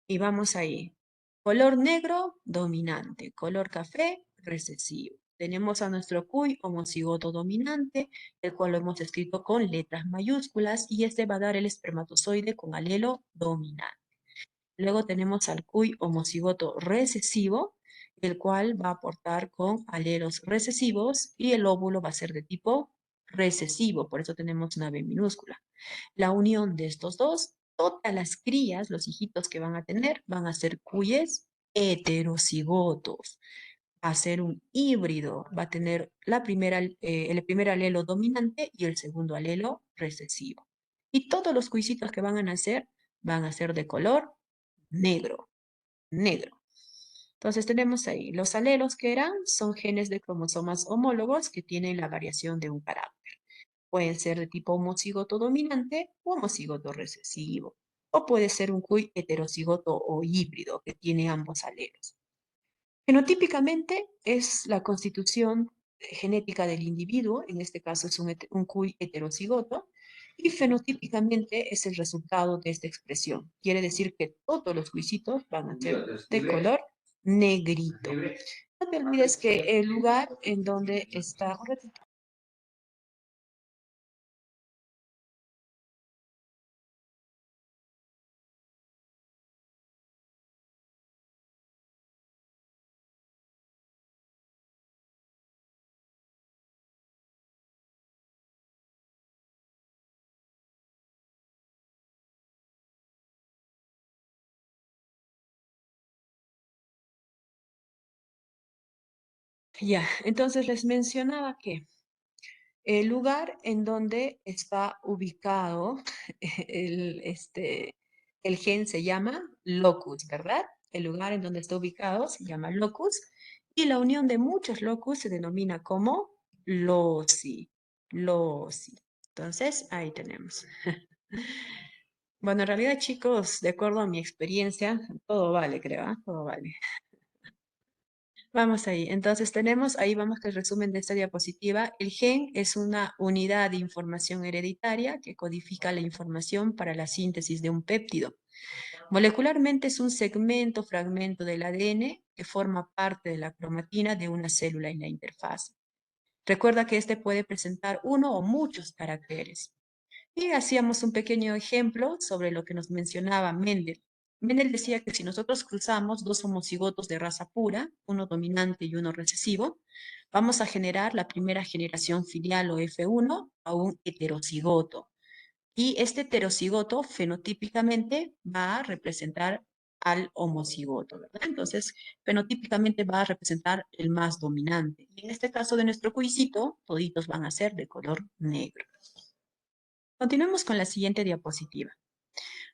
Y vamos ahí. Color negro, dominante. Color café, recesivo. Tenemos a nuestro cuy homocigoto dominante, el cual lo hemos escrito con letras mayúsculas y este va a dar el espermatozoide con alelo dominante. Luego tenemos al cuy homocigoto recesivo, el cual va a aportar con alelos recesivos y el óvulo va a ser de tipo recesivo, por eso tenemos una B minúscula. La unión de estos dos, todas las crías, los hijitos que van a tener, van a ser cuyes heterocigotos. Va a ser un híbrido, va a tener el primer alelo dominante y el segundo alelo recesivo. Y todos los cuycitos que van a nacer van a ser de color negro, negro. Entonces tenemos ahí los alelos que eran, son genes de cromosomas homólogos que tienen la variación de un carácter. Pueden ser de tipo homocigoto dominante o homocigoto recesivo. O puede ser un cuy heterocigoto o híbrido que tiene ambos alelos. Fenotípicamente es la constitución genética del individuo, en este caso es un cuy heterocigoto, y fenotípicamente es el resultado de esta expresión. Quiere decir que todos los cuisitos van a ser de color negrito. No te olvides que el lugar en donde está, ya, entonces les mencionaba que el lugar en donde está ubicado el gen se llama locus, ¿verdad? El lugar en donde está ubicado se llama locus y la unión de muchos locus se denomina como loci. Loci. Entonces, ahí tenemos. Bueno, en realidad, chicos, de acuerdo a mi experiencia, todo vale, creo, ¿ah? Todo vale. Vamos ahí. Entonces tenemos, ahí vamos que el resumen de esta diapositiva. El gen es una unidad de información hereditaria que codifica la información para la síntesis de un péptido. Molecularmente es un segmento, fragmento del ADN que forma parte de la cromatina de una célula en la interfaz. Recuerda que este puede presentar uno o muchos caracteres. Y hacíamos un pequeño ejemplo sobre lo que nos mencionaba Mendel. Mendel decía que si nosotros cruzamos dos homocigotos de raza pura, uno dominante y uno recesivo, vamos a generar la primera generación filial o F1 a un heterocigoto. Y este heterocigoto fenotípicamente va a representar al homocigoto, ¿verdad? Entonces, fenotípicamente va a representar el más dominante. Y en este caso de nuestro cuisito, toditos van a ser de color negro. Continuemos con la siguiente diapositiva.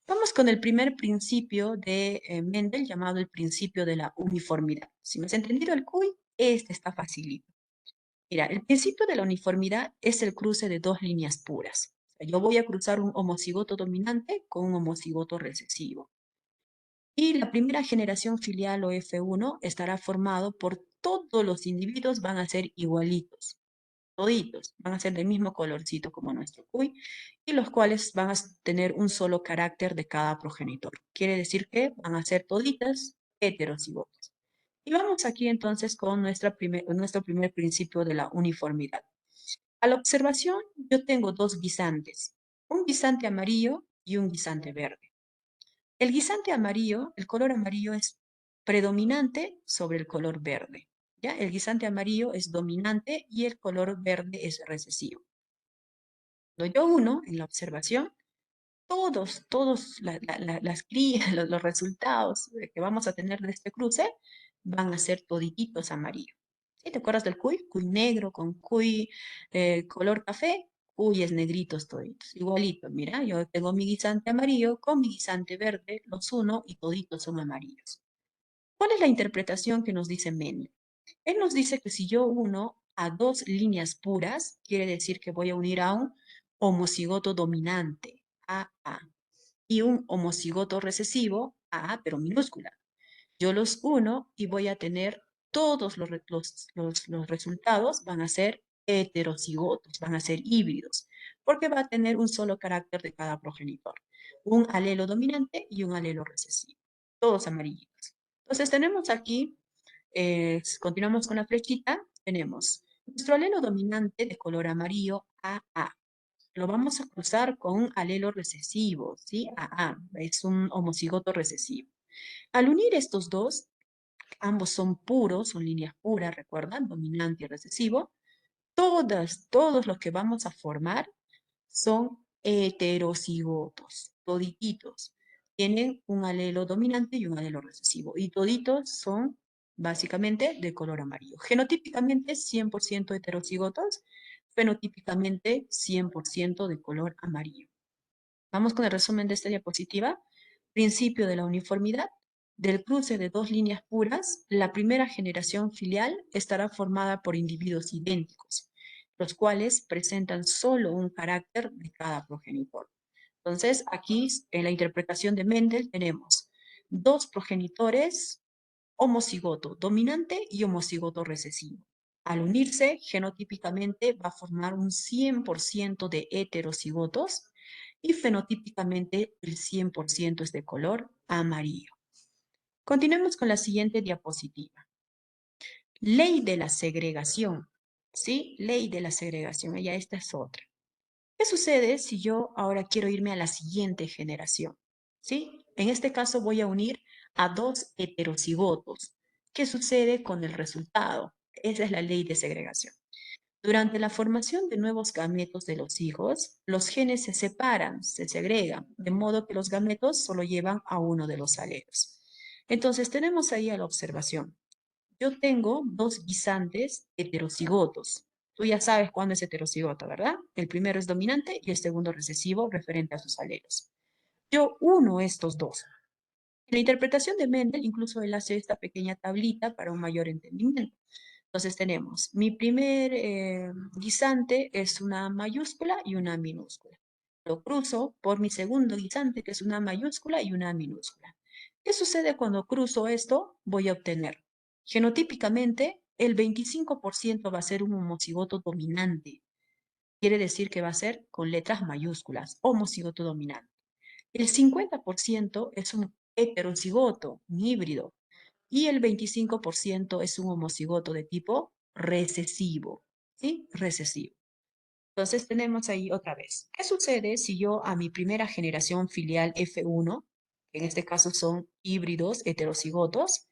Vamos con el primer principio de Mendel, llamado el principio de la uniformidad. Si me has entendido el cuy, este está facilito. Mira, el principio de la uniformidad es el cruce de dos líneas puras. O sea, yo voy a cruzar un homocigoto dominante con un homocigoto recesivo. Y la primera generación filial o F1 estará formado por todos los individuos, van a ser igualitos toditos, van a ser del mismo colorcito como nuestro cuy, y los cuales van a tener un solo carácter de cada progenitor. Quiere decir que van a ser toditas heterocigotas. Y vamos aquí entonces con nuestro primer principio de la uniformidad. A la observación, yo tengo dos guisantes, un guisante amarillo y un guisante verde. El guisante amarillo, el color amarillo es predominante sobre el color verde. ¿Ya? El guisante amarillo es dominante y el color verde es recesivo. Cuando yo uno en la observación, las crías, los resultados que vamos a tener de este cruce van a ser todititos amarillos. ¿Sí? ¿Te acuerdas del cuy? Cuy negro con cuy color café, cuyes negritos toditos. Igualito, mira, yo tengo mi guisante amarillo con mi guisante verde, los uno y toditos son amarillos. ¿Cuál es la interpretación que nos dice Mendel? Él nos dice que si yo uno a dos líneas puras, quiere decir que voy a unir a un homocigoto dominante, AA, y un homocigoto recesivo, AA, pero minúscula. Yo los uno y voy a tener todos los resultados van a ser heterocigotos, van a ser híbridos, porque va a tener un solo carácter de cada progenitor, un alelo dominante y un alelo recesivo, todos amarillitos. Entonces tenemos aquí, continuamos con la flechita, tenemos nuestro alelo dominante de color amarillo AA. Lo vamos a cruzar con un alelo recesivo, ¿sí? AA, es un homocigoto recesivo. Al unir estos dos, ambos son puros, son líneas puras, recuerdan, dominante y recesivo. Todos los que vamos a formar son heterocigotos, todititos. Tienen un alelo dominante y un alelo recesivo. Y toditos son básicamente de color amarillo. Genotípicamente 100% heterocigotos, fenotípicamente 100% de color amarillo. Vamos con el resumen de esta diapositiva. Principio de la uniformidad. Del cruce de dos líneas puras, la primera generación filial estará formada por individuos idénticos, los cuales presentan solo un carácter de cada progenitor. Entonces, aquí en la interpretación de Mendel tenemos dos progenitores homocigoto dominante y homocigoto recesivo. Al unirse, genotípicamente va a formar un 100% de heterocigotos y fenotípicamente el 100% es de color amarillo. Continuemos con la siguiente diapositiva. Ley de la segregación. ¿Sí? Ley de la segregación. Ya esta es otra. ¿Qué sucede si yo ahora quiero irme a la siguiente generación? ¿Sí? En este caso voy a unir a dos heterocigotos. ¿Qué sucede con el resultado? Esa es la ley de segregación. Durante la formación de nuevos gametos de los hijos, los genes se separan, se segregan, de modo que los gametos solo llevan a uno de los alelos. Entonces tenemos ahí a la observación. Yo tengo dos guisantes heterocigotos. Tú ya sabes cuándo es heterocigoto, ¿verdad? El primero es dominante y el segundo recesivo referente a sus alelos. Yo uno estos dos. En la interpretación de Mendel, incluso él hace esta pequeña tablita para un mayor entendimiento. Entonces tenemos, mi primer guisante es una mayúscula y una minúscula. Lo cruzo por mi segundo guisante, que es una mayúscula y una minúscula. ¿Qué sucede cuando cruzo esto? Voy a obtener, genotípicamente, el 25% va a ser un homocigoto dominante. Quiere decir que va a ser con letras mayúsculas, homocigoto dominante. El 50% es un heterocigoto, un híbrido, y el 25% es un homocigoto de tipo recesivo, ¿sí? Recesivo. Entonces tenemos ahí otra vez. ¿Qué sucede si yo a mi primera generación filial F1, que en este caso son híbridos heterocigotos,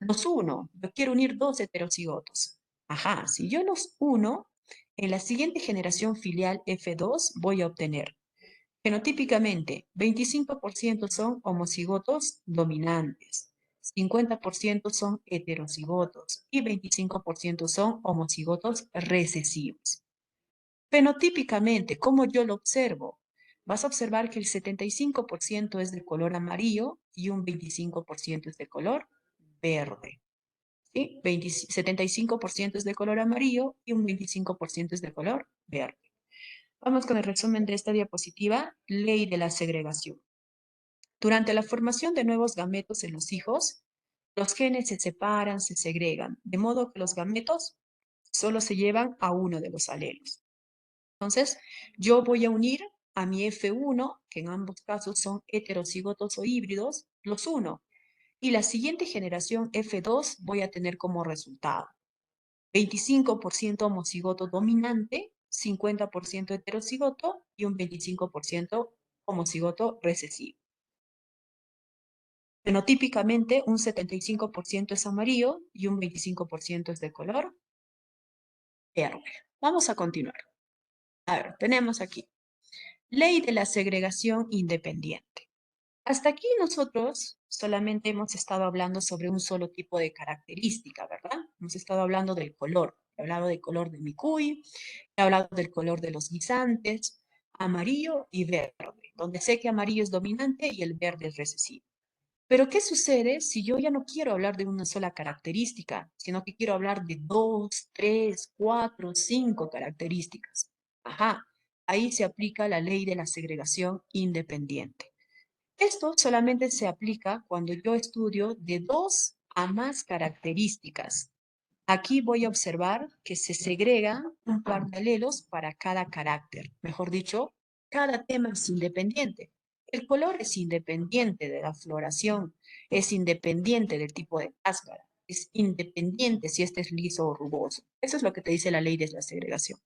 los uno? Yo quiero unir dos heterocigotos. Ajá, si yo los uno, en la siguiente generación filial F2 voy a obtener fenotípicamente, 25% son homocigotos dominantes, 50% son heterocigotos y 25% son homocigotos recesivos. Fenotípicamente, ¿cómo yo lo observo? Vas a observar que el 75% es de color amarillo y un 25% es de color verde. ¿Sí? 75% es de color amarillo y un 25% es de color verde. Vamos con el resumen de esta diapositiva, ley de la segregación. Durante la formación de nuevos gametos en los hijos, los genes se separan, se segregan, de modo que los gametos solo se llevan a uno de los alelos. Entonces, yo voy a unir a mi F1, que en ambos casos son heterocigotos o híbridos, los uno. Y la siguiente generación F2 voy a tener como resultado 25% homocigoto dominante, 50% heterocigoto y un 25% homocigoto recesivo. Fenotípicamente, un 75% es amarillo y un 25% es de color verde. Vamos a continuar. A ver, tenemos aquí. Ley de la segregación independiente. Hasta aquí nosotros solamente hemos estado hablando sobre un solo tipo de característica, ¿verdad? Hemos estado hablando del color. He hablado del color de mi cuy, he hablado del color de los guisantes, amarillo y verde, donde sé que amarillo es dominante y el verde es recesivo. Pero ¿qué sucede si yo ya no quiero hablar de una sola característica, sino que quiero hablar de dos, tres, cuatro, cinco características? Ajá, ahí se aplica la ley de la segregación independiente. Esto solamente se aplica cuando yo estudio de dos a más características. Aquí voy a observar que se segrega un par de alelos para cada carácter. Mejor dicho, cada tema es independiente. El color es independiente de la floración, es independiente del tipo de cáscara, es independiente si este es liso o rugoso. Eso es lo que te dice la ley de la segregación.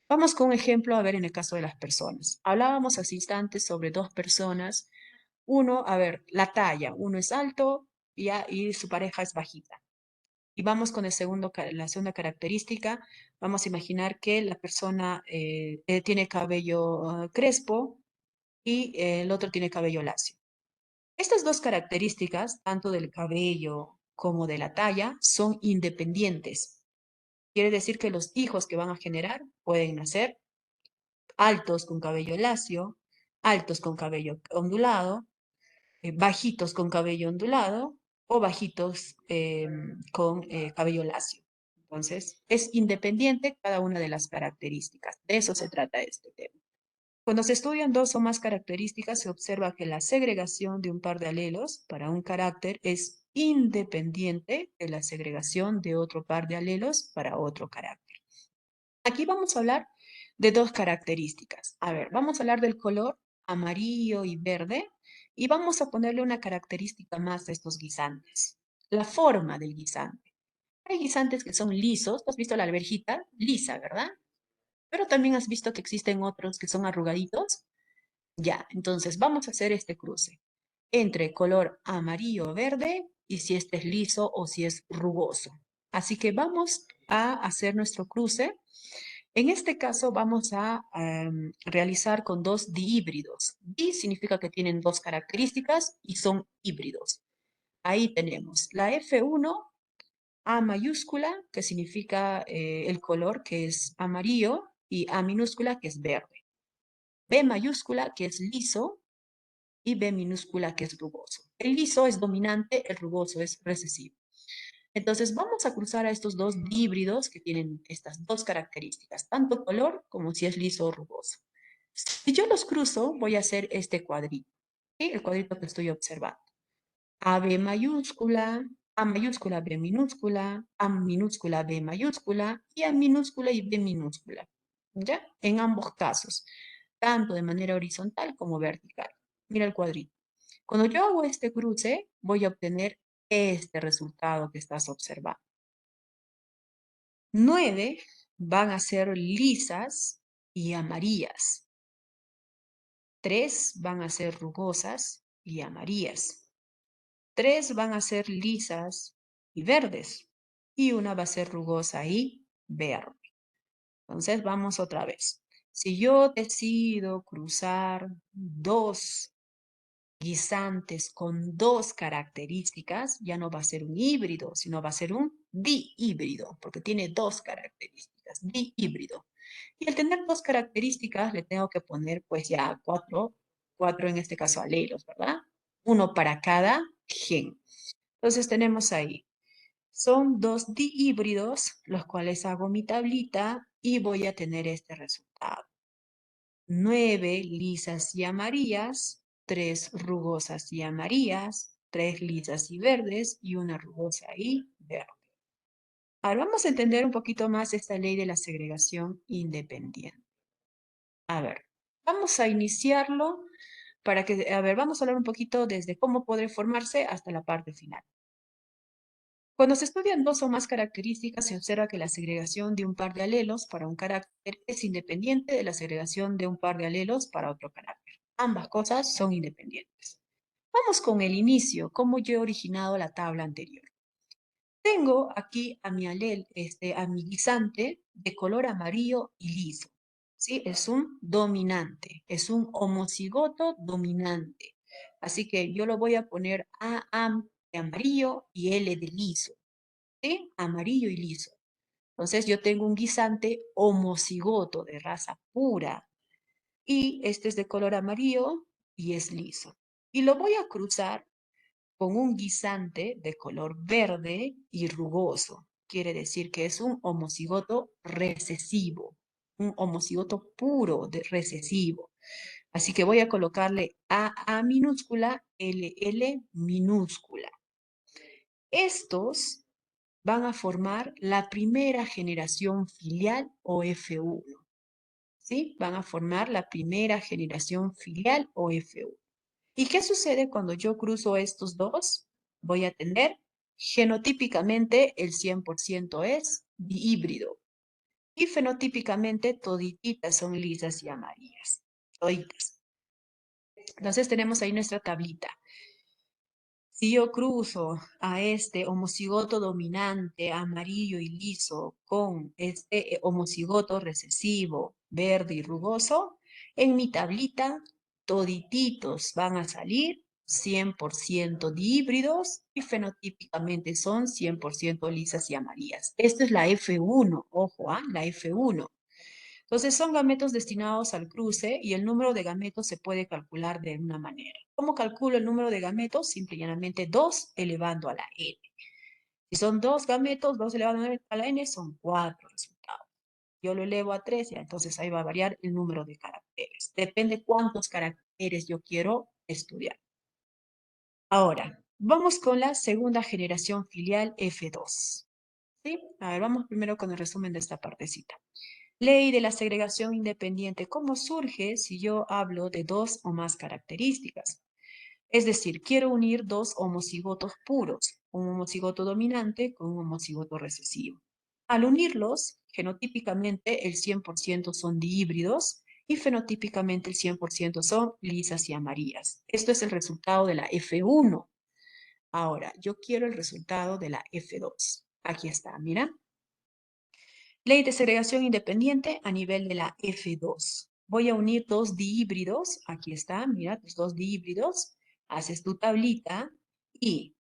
Vamos con un ejemplo, a ver, en el caso de las personas. Hablábamos hace instantes sobre dos personas. Uno, a ver, la talla. Uno es alto y su pareja es bajita. Y vamos con la segunda característica. Vamos a imaginar que la persona tiene cabello crespo y el otro tiene cabello lacio. Estas dos características, tanto del cabello como de la talla, son independientes. Quiere decir que los hijos que van a generar pueden nacer altos con cabello lacio, altos con cabello ondulado, bajitos con cabello ondulado o bajitos con cabello lacio. Entonces, es independiente cada una de las características. De eso se trata este tema. Cuando se estudian dos o más características, se observa que la segregación de un par de alelos para un carácter es independiente de la segregación de otro par de alelos para otro carácter. Aquí vamos a hablar de dos características. A ver, vamos a hablar del color amarillo y verde y vamos a ponerle una característica más de estos guisantes. La forma del guisante. Hay guisantes que son lisos. ¿Tú has visto la alverjita? Lisa, ¿verdad? Pero también has visto que existen otros que son arrugaditos. Ya, entonces vamos a hacer este cruce entre color amarillo o verde y si este es liso o si es rugoso. Así que vamos a hacer nuestro cruce. En este caso vamos a realizar con dos dihíbridos. Di significa que tienen dos características y son híbridos. Ahí tenemos la F1, A mayúscula, que significa el color que es amarillo, y A minúscula, que es verde. B mayúscula, que es liso, y B minúscula, que es rugoso. El liso es dominante, el rugoso es recesivo. Entonces vamos a cruzar a estos dos híbridos que tienen estas dos características, tanto color como si es liso o rugoso. Si yo los cruzo, voy a hacer este cuadrito, ¿sí? El cuadrito que estoy observando. A B mayúscula, A mayúscula, B minúscula, A minúscula, B mayúscula y A minúscula y B minúscula. ¿Ya? En ambos casos, tanto de manera horizontal como vertical. Mira el cuadrito. Cuando yo hago este cruce, voy a obtener este resultado que estás observando. 9 van a ser lisas y amarillas. 3 van a ser rugosas y amarillas. 3 van a ser lisas y verdes. Y una va a ser rugosa y verde. Entonces vamos otra vez. Si yo decido cruzar dos guisantes con dos características, ya no va a ser un híbrido, sino va a ser un dihíbrido, porque tiene dos características, dihíbrido. Y al tener dos características, le tengo que poner pues ya cuatro en este caso alelos, ¿verdad? Uno para cada gen. Entonces tenemos ahí, son dos dihíbridos, los cuales hago mi tablita y voy a tener este resultado. 9 lisas y amarillas, 3 rugosas y amarillas, 3 lisas y verdes y una rugosa y verde. Ahora vamos a entender un poquito más esta ley de la segregación independiente. A ver, vamos a iniciarlo para que, a ver, vamos a hablar un poquito desde cómo podrá formarse hasta la parte final. Cuando se estudian dos o más características, se observa que la segregación de un par de alelos para un carácter es independiente de la segregación de un par de alelos para otro carácter. Ambas cosas son independientes. Vamos con el inicio, cómo yo he originado la tabla anterior. Tengo aquí a mi a mi guisante de color amarillo y liso. ¿Sí? Es un dominante, es un homocigoto dominante. Así que yo lo voy a poner A de amarillo y L de liso. ¿Sí? Amarillo y liso. Entonces yo tengo un guisante homocigoto de raza pura y este es de color amarillo y es liso. Y lo voy a cruzar con un guisante de color verde y rugoso. Quiere decir que es un homocigoto recesivo, un homocigoto puro de recesivo. Así que voy a colocarle A minúscula, L minúscula. Estos van a formar la primera generación filial o F1. ¿Sí? Van a formar la primera generación filial o F1. ¿Y qué sucede cuando yo cruzo estos dos? Voy a tener genotípicamente el 100% es dihíbrido y fenotípicamente todititas son lisas y amarillas. Toditas. Entonces tenemos ahí nuestra tablita. Si yo cruzo a este homocigoto dominante amarillo y liso con este homocigoto recesivo verde y rugoso, en mi tablita todititos van a salir 100% dihíbridos y fenotípicamente son 100% lisas y amarillas. Esto es la F1, ojo, la F1. Entonces son gametos destinados al cruce y el número de gametos se puede calcular de una manera. ¿Cómo calculo el número de gametos? Simple y llanamente 2 elevando a la n. Si son dos gametos, 2 elevado a la n son 4 resultados. Yo lo elevo a 3 y entonces ahí va a variar el número de caracteres. caracteres. Depende cuántos caracteres yo quiero estudiar. Ahora, vamos con la segunda generación filial F2. ¿Sí? A ver, vamos primero con el resumen de esta partecita. Ley de la segregación independiente. ¿Cómo surge si yo hablo de dos o más características? Es decir, quiero unir dos homocigotos puros, un homocigoto dominante con un homocigoto recesivo. Al unirlos, genotípicamente el 100% son dihíbridos y fenotípicamente el 100% son lisas y amarillas. Esto es el resultado de la F1. Ahora, yo quiero el resultado de la F2. Aquí está, mira. Ley de segregación independiente a nivel de la F2. Voy a unir dos dihíbridos. Aquí está, mira, tus dos dihíbridos. Haces tu tablita y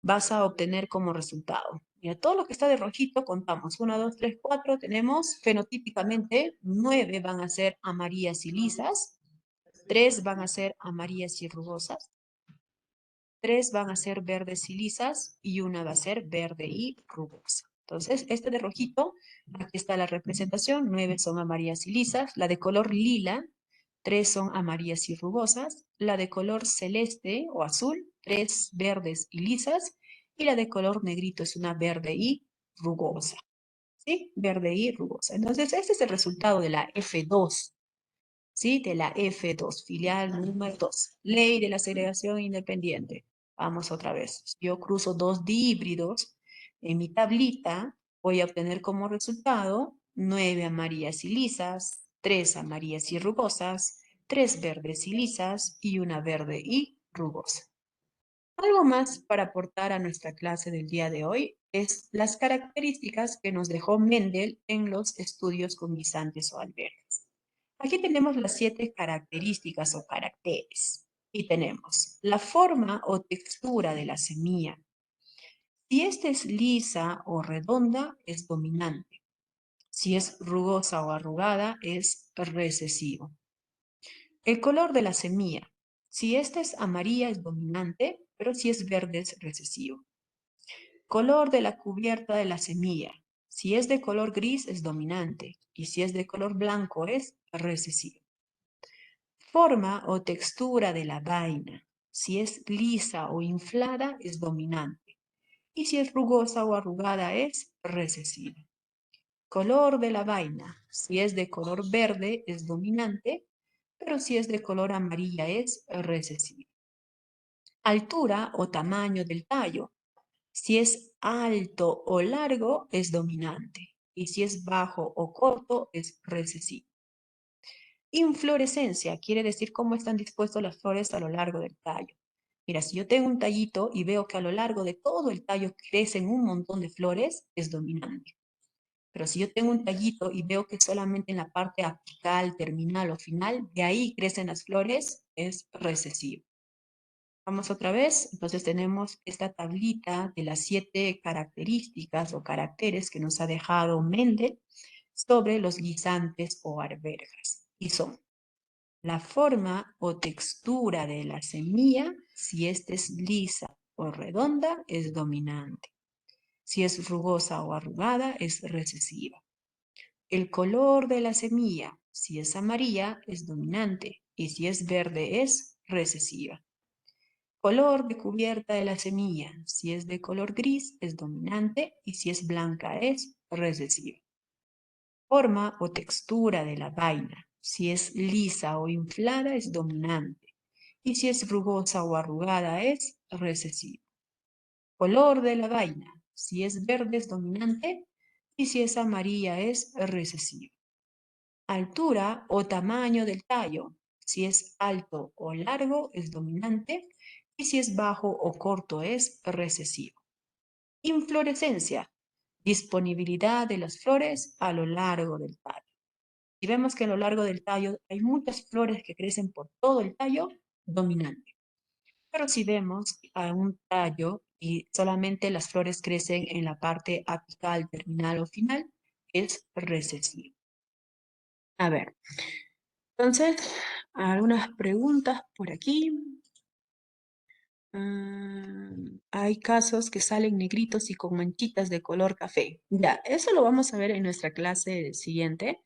vas a obtener como resultado. Mira, todo lo que está de rojito contamos. 1, 2, 3, 4. Tenemos fenotípicamente 9 van a ser amarillas y lisas. 3 van a ser amarillas y rugosas. 3 van a ser verdes y lisas y una va a ser verde y rugosa. Entonces, este de rojito, aquí está la representación, 9 son amarillas y lisas, la de color lila, 3 son amarillas y rugosas, la de color celeste o azul, 3 verdes y lisas, y la de color negrito es una verde y rugosa. ¿Sí? Verde y rugosa. Entonces, este es el resultado de la F2. ¿Sí? De la F2, filial número 2. Ley de la segregación independiente. Vamos otra vez. Yo cruzo dos dihíbridos en mi tablita. Voy a obtener como resultado 9 amarillas y lisas, 3 amarillas y rugosas, 3 verdes y lisas y una verde y rugosa. Algo más para aportar a nuestra clase del día de hoy es las características que nos dejó Mendel en los estudios con guisantes o alberjas. Aquí tenemos las 7 características o caracteres. Y tenemos la forma o textura de la semilla. Si esta es lisa o redonda, es dominante. Si es rugosa o arrugada, es recesivo. El color de la semilla. Si esta es amarilla, es dominante, pero si es verde, es recesivo. Color de la cubierta de la semilla. Si es de color gris, es dominante, y si es de color blanco, es recesivo. Forma o textura de la vaina. Si es lisa o inflada, es dominante. Y si es rugosa o arrugada, es recesiva. Color de la vaina. Si es de color verde, es dominante, pero si es de color amarilla, es recesiva. Altura o tamaño del tallo. Si es alto o largo, es dominante. Y si es bajo o corto, es recesivo. Inflorescencia quiere decir cómo están dispuestas las flores a lo largo del tallo. Mira, si yo tengo un tallito y veo que a lo largo de todo el tallo crecen un montón de flores, es dominante. Pero si yo tengo un tallito y veo que solamente en la parte apical, terminal o final, de ahí crecen las flores, es recesivo. Vamos otra vez. Entonces tenemos esta tablita de las 7 características o caracteres que nos ha dejado Mendel sobre los guisantes o arvejas. Y son la forma o textura de la semilla, si esta es lisa o redonda, es dominante. Si es rugosa o arrugada, es recesiva. El color de la semilla, si es amarilla, es dominante. Y si es verde, es recesiva. Color de cubierta de la semilla, si es de color gris, es dominante. Y si es blanca, es recesiva. Forma o textura de la vaina. Si es lisa o inflada, es dominante. Y si es rugosa o arrugada, es recesiva. Color de la vaina. Si es verde, es dominante. Y si es amarilla, es recesiva. Altura o tamaño del tallo. Si es alto o largo, es dominante. Y si es bajo o corto, es recesivo. Inflorescencia. Disponibilidad de las flores a lo largo del tallo. Si vemos que a lo largo del tallo hay muchas flores que crecen por todo el tallo, dominante. Pero si vemos a un tallo y solamente las flores crecen en la parte apical, terminal o final, es recesivo. A ver, entonces, algunas preguntas por aquí. Hay casos que salen negritos y con manchitas de color café. Ya, eso lo vamos a ver en nuestra clase siguiente.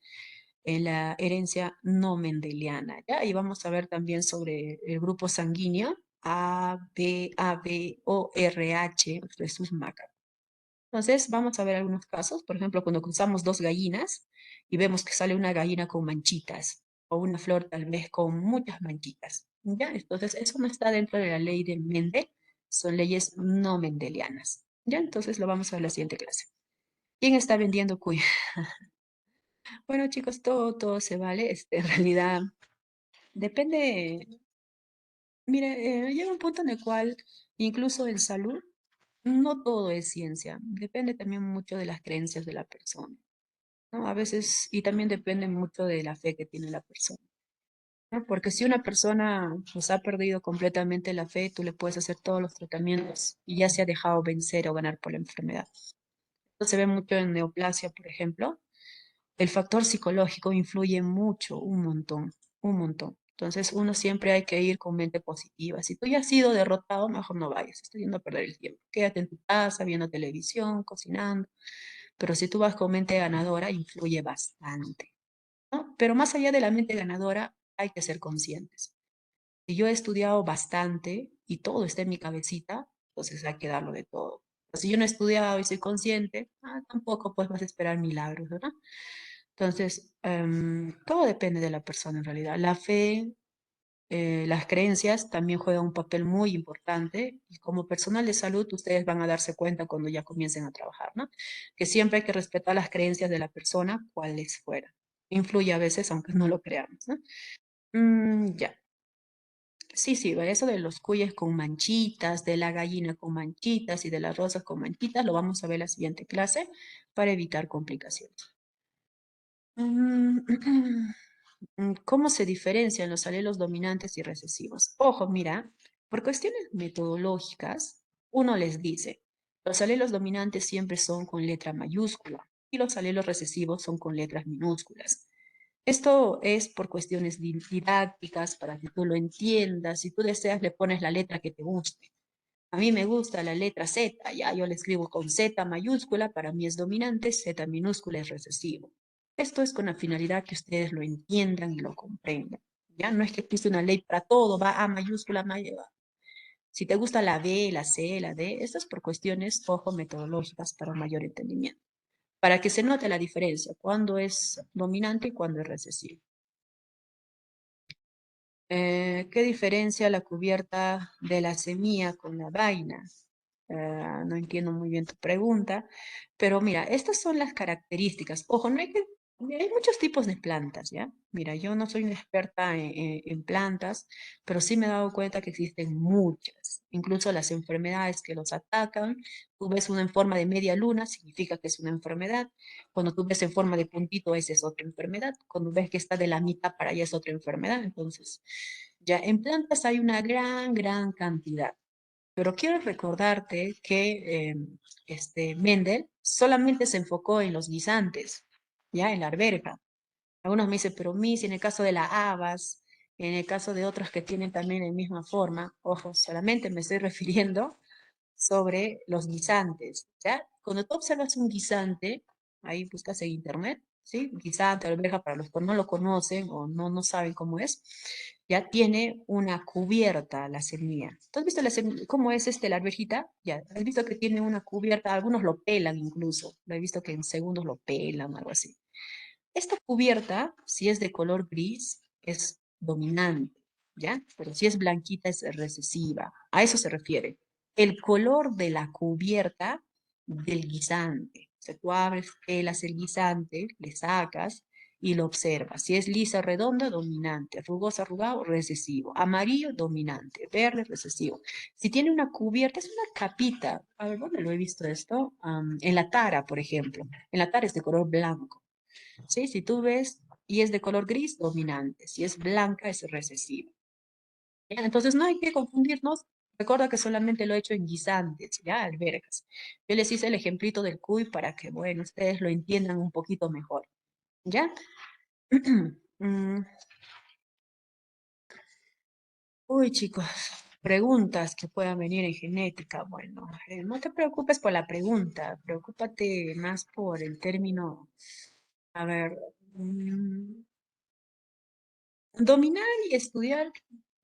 en la herencia no mendeliana, ¿ya? Y vamos a ver también sobre el grupo sanguíneo AB o RH de sus macas. Entonces, vamos a ver algunos casos. Por ejemplo, cuando cruzamos dos gallinas y vemos que sale una gallina con manchitas o una flor tal vez con muchas manchitas. ¿Ya? Entonces, eso no está dentro de la ley de Mendel. Son leyes no mendelianas. ¿Ya? Entonces, lo vamos a ver en la siguiente clase. ¿Quién está vendiendo cuy? Bueno, chicos, todo se vale. En realidad, depende. Mire, llega un punto en el cual, incluso en salud, no todo es ciencia. Depende también mucho de las creencias de la persona. ¿No? A veces, y también depende mucho de la fe que tiene la persona, ¿no? Porque si una persona pues, ha perdido completamente la fe, tú le puedes hacer todos los tratamientos y ya se ha dejado vencer o ganar por la enfermedad. Esto se ve mucho en neoplasia, por ejemplo. El factor psicológico influye mucho, un montón. Entonces, uno siempre hay que ir con mente positiva. Si tú ya has sido derrotado, mejor no vayas. Estás yendo a perder el tiempo. Quédate en tu casa, viendo televisión, cocinando. Pero si tú vas con mente ganadora, influye bastante. ¿No? Pero más allá de la mente ganadora, hay que ser conscientes. Si yo he estudiado bastante y todo está en mi cabecita, entonces hay que darlo de todo. Pero si yo no he estudiado y soy consciente, tampoco pues vas a esperar milagros, ¿verdad? Entonces, todo depende de la persona en realidad. La fe, las creencias también juegan un papel muy importante y como personal de salud ustedes van a darse cuenta cuando ya comiencen a trabajar, ¿no? Que siempre hay que respetar las creencias de la persona, cuales fueran. Influye a veces, aunque no lo creamos, ¿no? Ya. Sí, sí, eso de los cuyes con manchitas, de la gallina con manchitas y de las rosas con manchitas, lo vamos a ver en la siguiente clase para evitar complicaciones. Mm, ¿Cómo se diferencian los alelos dominantes y recesivos? Ojo, mira, por cuestiones metodológicas, uno les dice, los alelos dominantes siempre son con letra mayúscula y los alelos recesivos son con letras minúsculas. Esto es por cuestiones didácticas, para que tú lo entiendas. Si tú deseas, le pones la letra que te guste. A mí me gusta la letra Z, ya yo le escribo con Z mayúscula, para mí es dominante, Z minúscula es recesivo. Esto es con la finalidad que ustedes lo entiendan y lo comprendan. Ya no es que existe una ley para todo, va A mayúscula, si te gusta la B, la C, la D, esto es por cuestiones, ojo, metodológicas para mayor entendimiento. Para que se note la diferencia, cuándo es dominante y cuándo es recesivo. ¿Qué diferencia la cubierta de la semilla con la vaina? No entiendo muy bien tu pregunta, pero mira, estas son las características. Ojo, no hay que, hay muchos tipos de plantas, ¿ya? Mira, yo no soy una experta en plantas, pero sí me he dado cuenta que existen muchas, incluso las enfermedades que los atacan. Tú ves una en forma de media luna, significa que es una enfermedad. Cuando tú ves en forma de puntito, esa es otra enfermedad. Cuando ves que está de la mitad para allá es otra enfermedad. Entonces, ya en plantas hay una gran cantidad. Pero quiero recordarte que Mendel solamente se enfocó en los guisantes, ya en la arveja. Algunos me dicen, pero Miss, en el caso de las habas, en el caso de otros que tienen también la misma forma, ojo, solamente me estoy refiriendo sobre los guisantes, ¿ya? Cuando tú observas un guisante, ahí buscas en internet, ¿sí? Guisante, alberja, para los que no lo conocen o no saben cómo es, ya tiene una cubierta la semilla. ¿Tú has visto cómo es la alberjita? Ya, has visto que tiene una cubierta, algunos lo pelan incluso, lo he visto que en segundos lo pelan, algo así. Esta cubierta, si es de color gris, es dominante, ¿ya? Pero si es blanquita, es recesiva. A eso se refiere. El color de la cubierta del guisante. O sea, tú abres, pelas el guisante, le sacas y lo observas. Si es lisa, redonda, dominante. Rugosa, arrugado, recesivo. Amarillo, dominante. Verde, recesivo. Si tiene una cubierta, es una capita. A ver, ¿dónde lo he visto esto? En la tara, por ejemplo. En la tara es de color blanco. ¿Sí? Si tú ves y es de color gris, dominante. Si es blanca, es recesiva. ¿Ya? Entonces no hay que confundirnos. Recuerda que solamente lo he hecho en guisantes, ¿ya? Albergas. Yo les hice el ejemplito del cuy para que, bueno, ustedes lo entiendan un poquito mejor, ¿ya? Mm, Uy, chicos, preguntas que puedan venir en genética. Bueno, no te preocupes por la pregunta, preocúpate más por el término. A ver. Mm, Dominar y estudiar.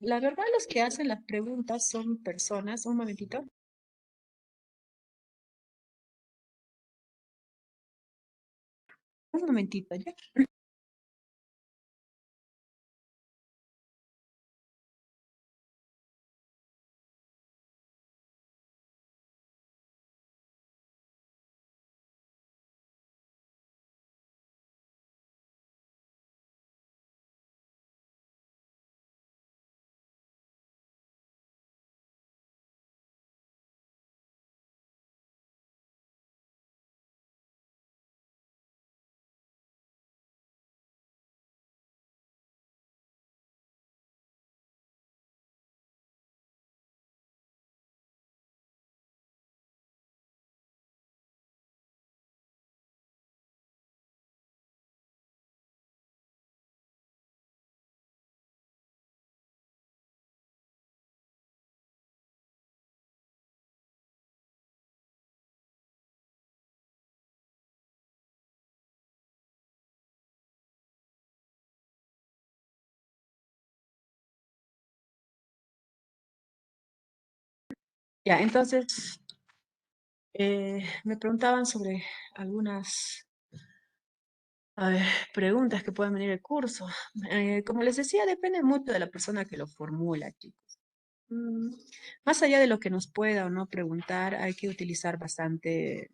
La verdad, los que hacen las preguntas son personas. Un momentito. Un momentito, ¿ya? Ya, entonces, me preguntaban sobre algunas, a ver, preguntas que pueden venir el curso. Como les decía, depende mucho de la persona que lo formula, chicos. Mm, Más allá de lo que nos pueda o no preguntar, hay que utilizar bastante,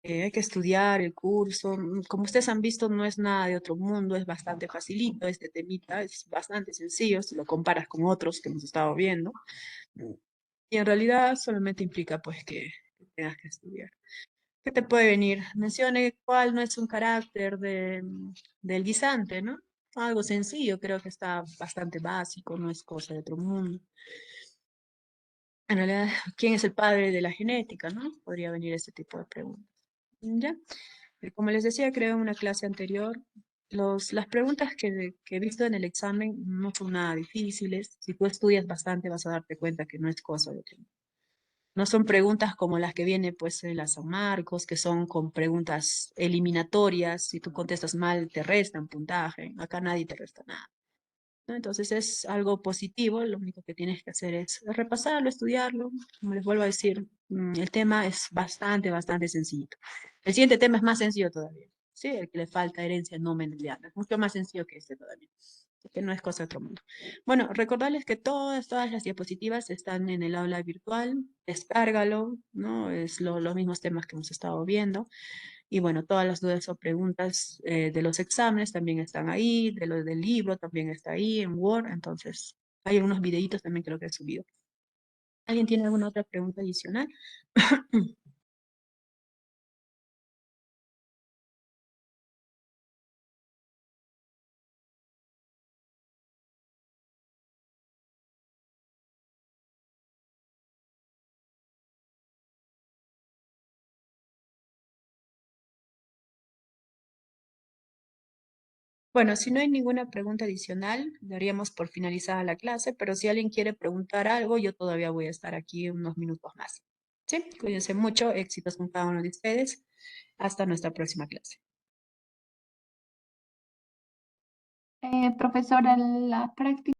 hay que estudiar el curso. Como ustedes han visto, no es nada de otro mundo, es bastante facilito este temita, es bastante sencillo si lo comparas con otros que hemos estado viendo. Mm, Y en realidad solamente implica pues que tengas que estudiar. ¿Qué te puede venir? Mencione cuál no es un carácter del guisante, ¿no? Algo sencillo, creo que está bastante básico, no es cosa de otro mundo. En realidad, ¿quién es el padre de la genética, no? Podría venir este tipo de preguntas. ¿Ya? Como les decía, creo en una clase anterior, las preguntas que he visto en el examen no son nada difíciles. Si tú estudias bastante, vas a darte cuenta que no es cosa de otro mundo. No son preguntas como las que vienen pues en la San Marcos, que son con preguntas eliminatorias. Si tú contestas mal, te restan puntaje. Acá nadie te resta nada, ¿no? Entonces es algo positivo, lo único que tienes que hacer es repasarlo, estudiarlo. Como les vuelvo a decir, el tema es bastante sencillito. El siguiente tema es más sencillo todavía, ¿sí? El que le falta herencia no mendeliana. Es mucho más sencillo que este todavía, que no es cosa de otro mundo. Bueno, recordarles que todas las diapositivas están en el aula virtual, descárgalo, ¿no? Es los mismos temas que hemos estado viendo. Y bueno, todas las dudas o preguntas de los exámenes también están ahí, de los del libro también está ahí en Word, entonces hay unos videitos también que lo que he subido. ¿Alguien tiene alguna otra pregunta adicional? Bueno, si no hay ninguna pregunta adicional, daríamos por finalizada la clase, pero si alguien quiere preguntar algo, yo todavía voy a estar aquí unos minutos más. Sí, cuídense mucho, éxitos con cada uno de ustedes. Hasta nuestra próxima clase. Profesora, la práctica.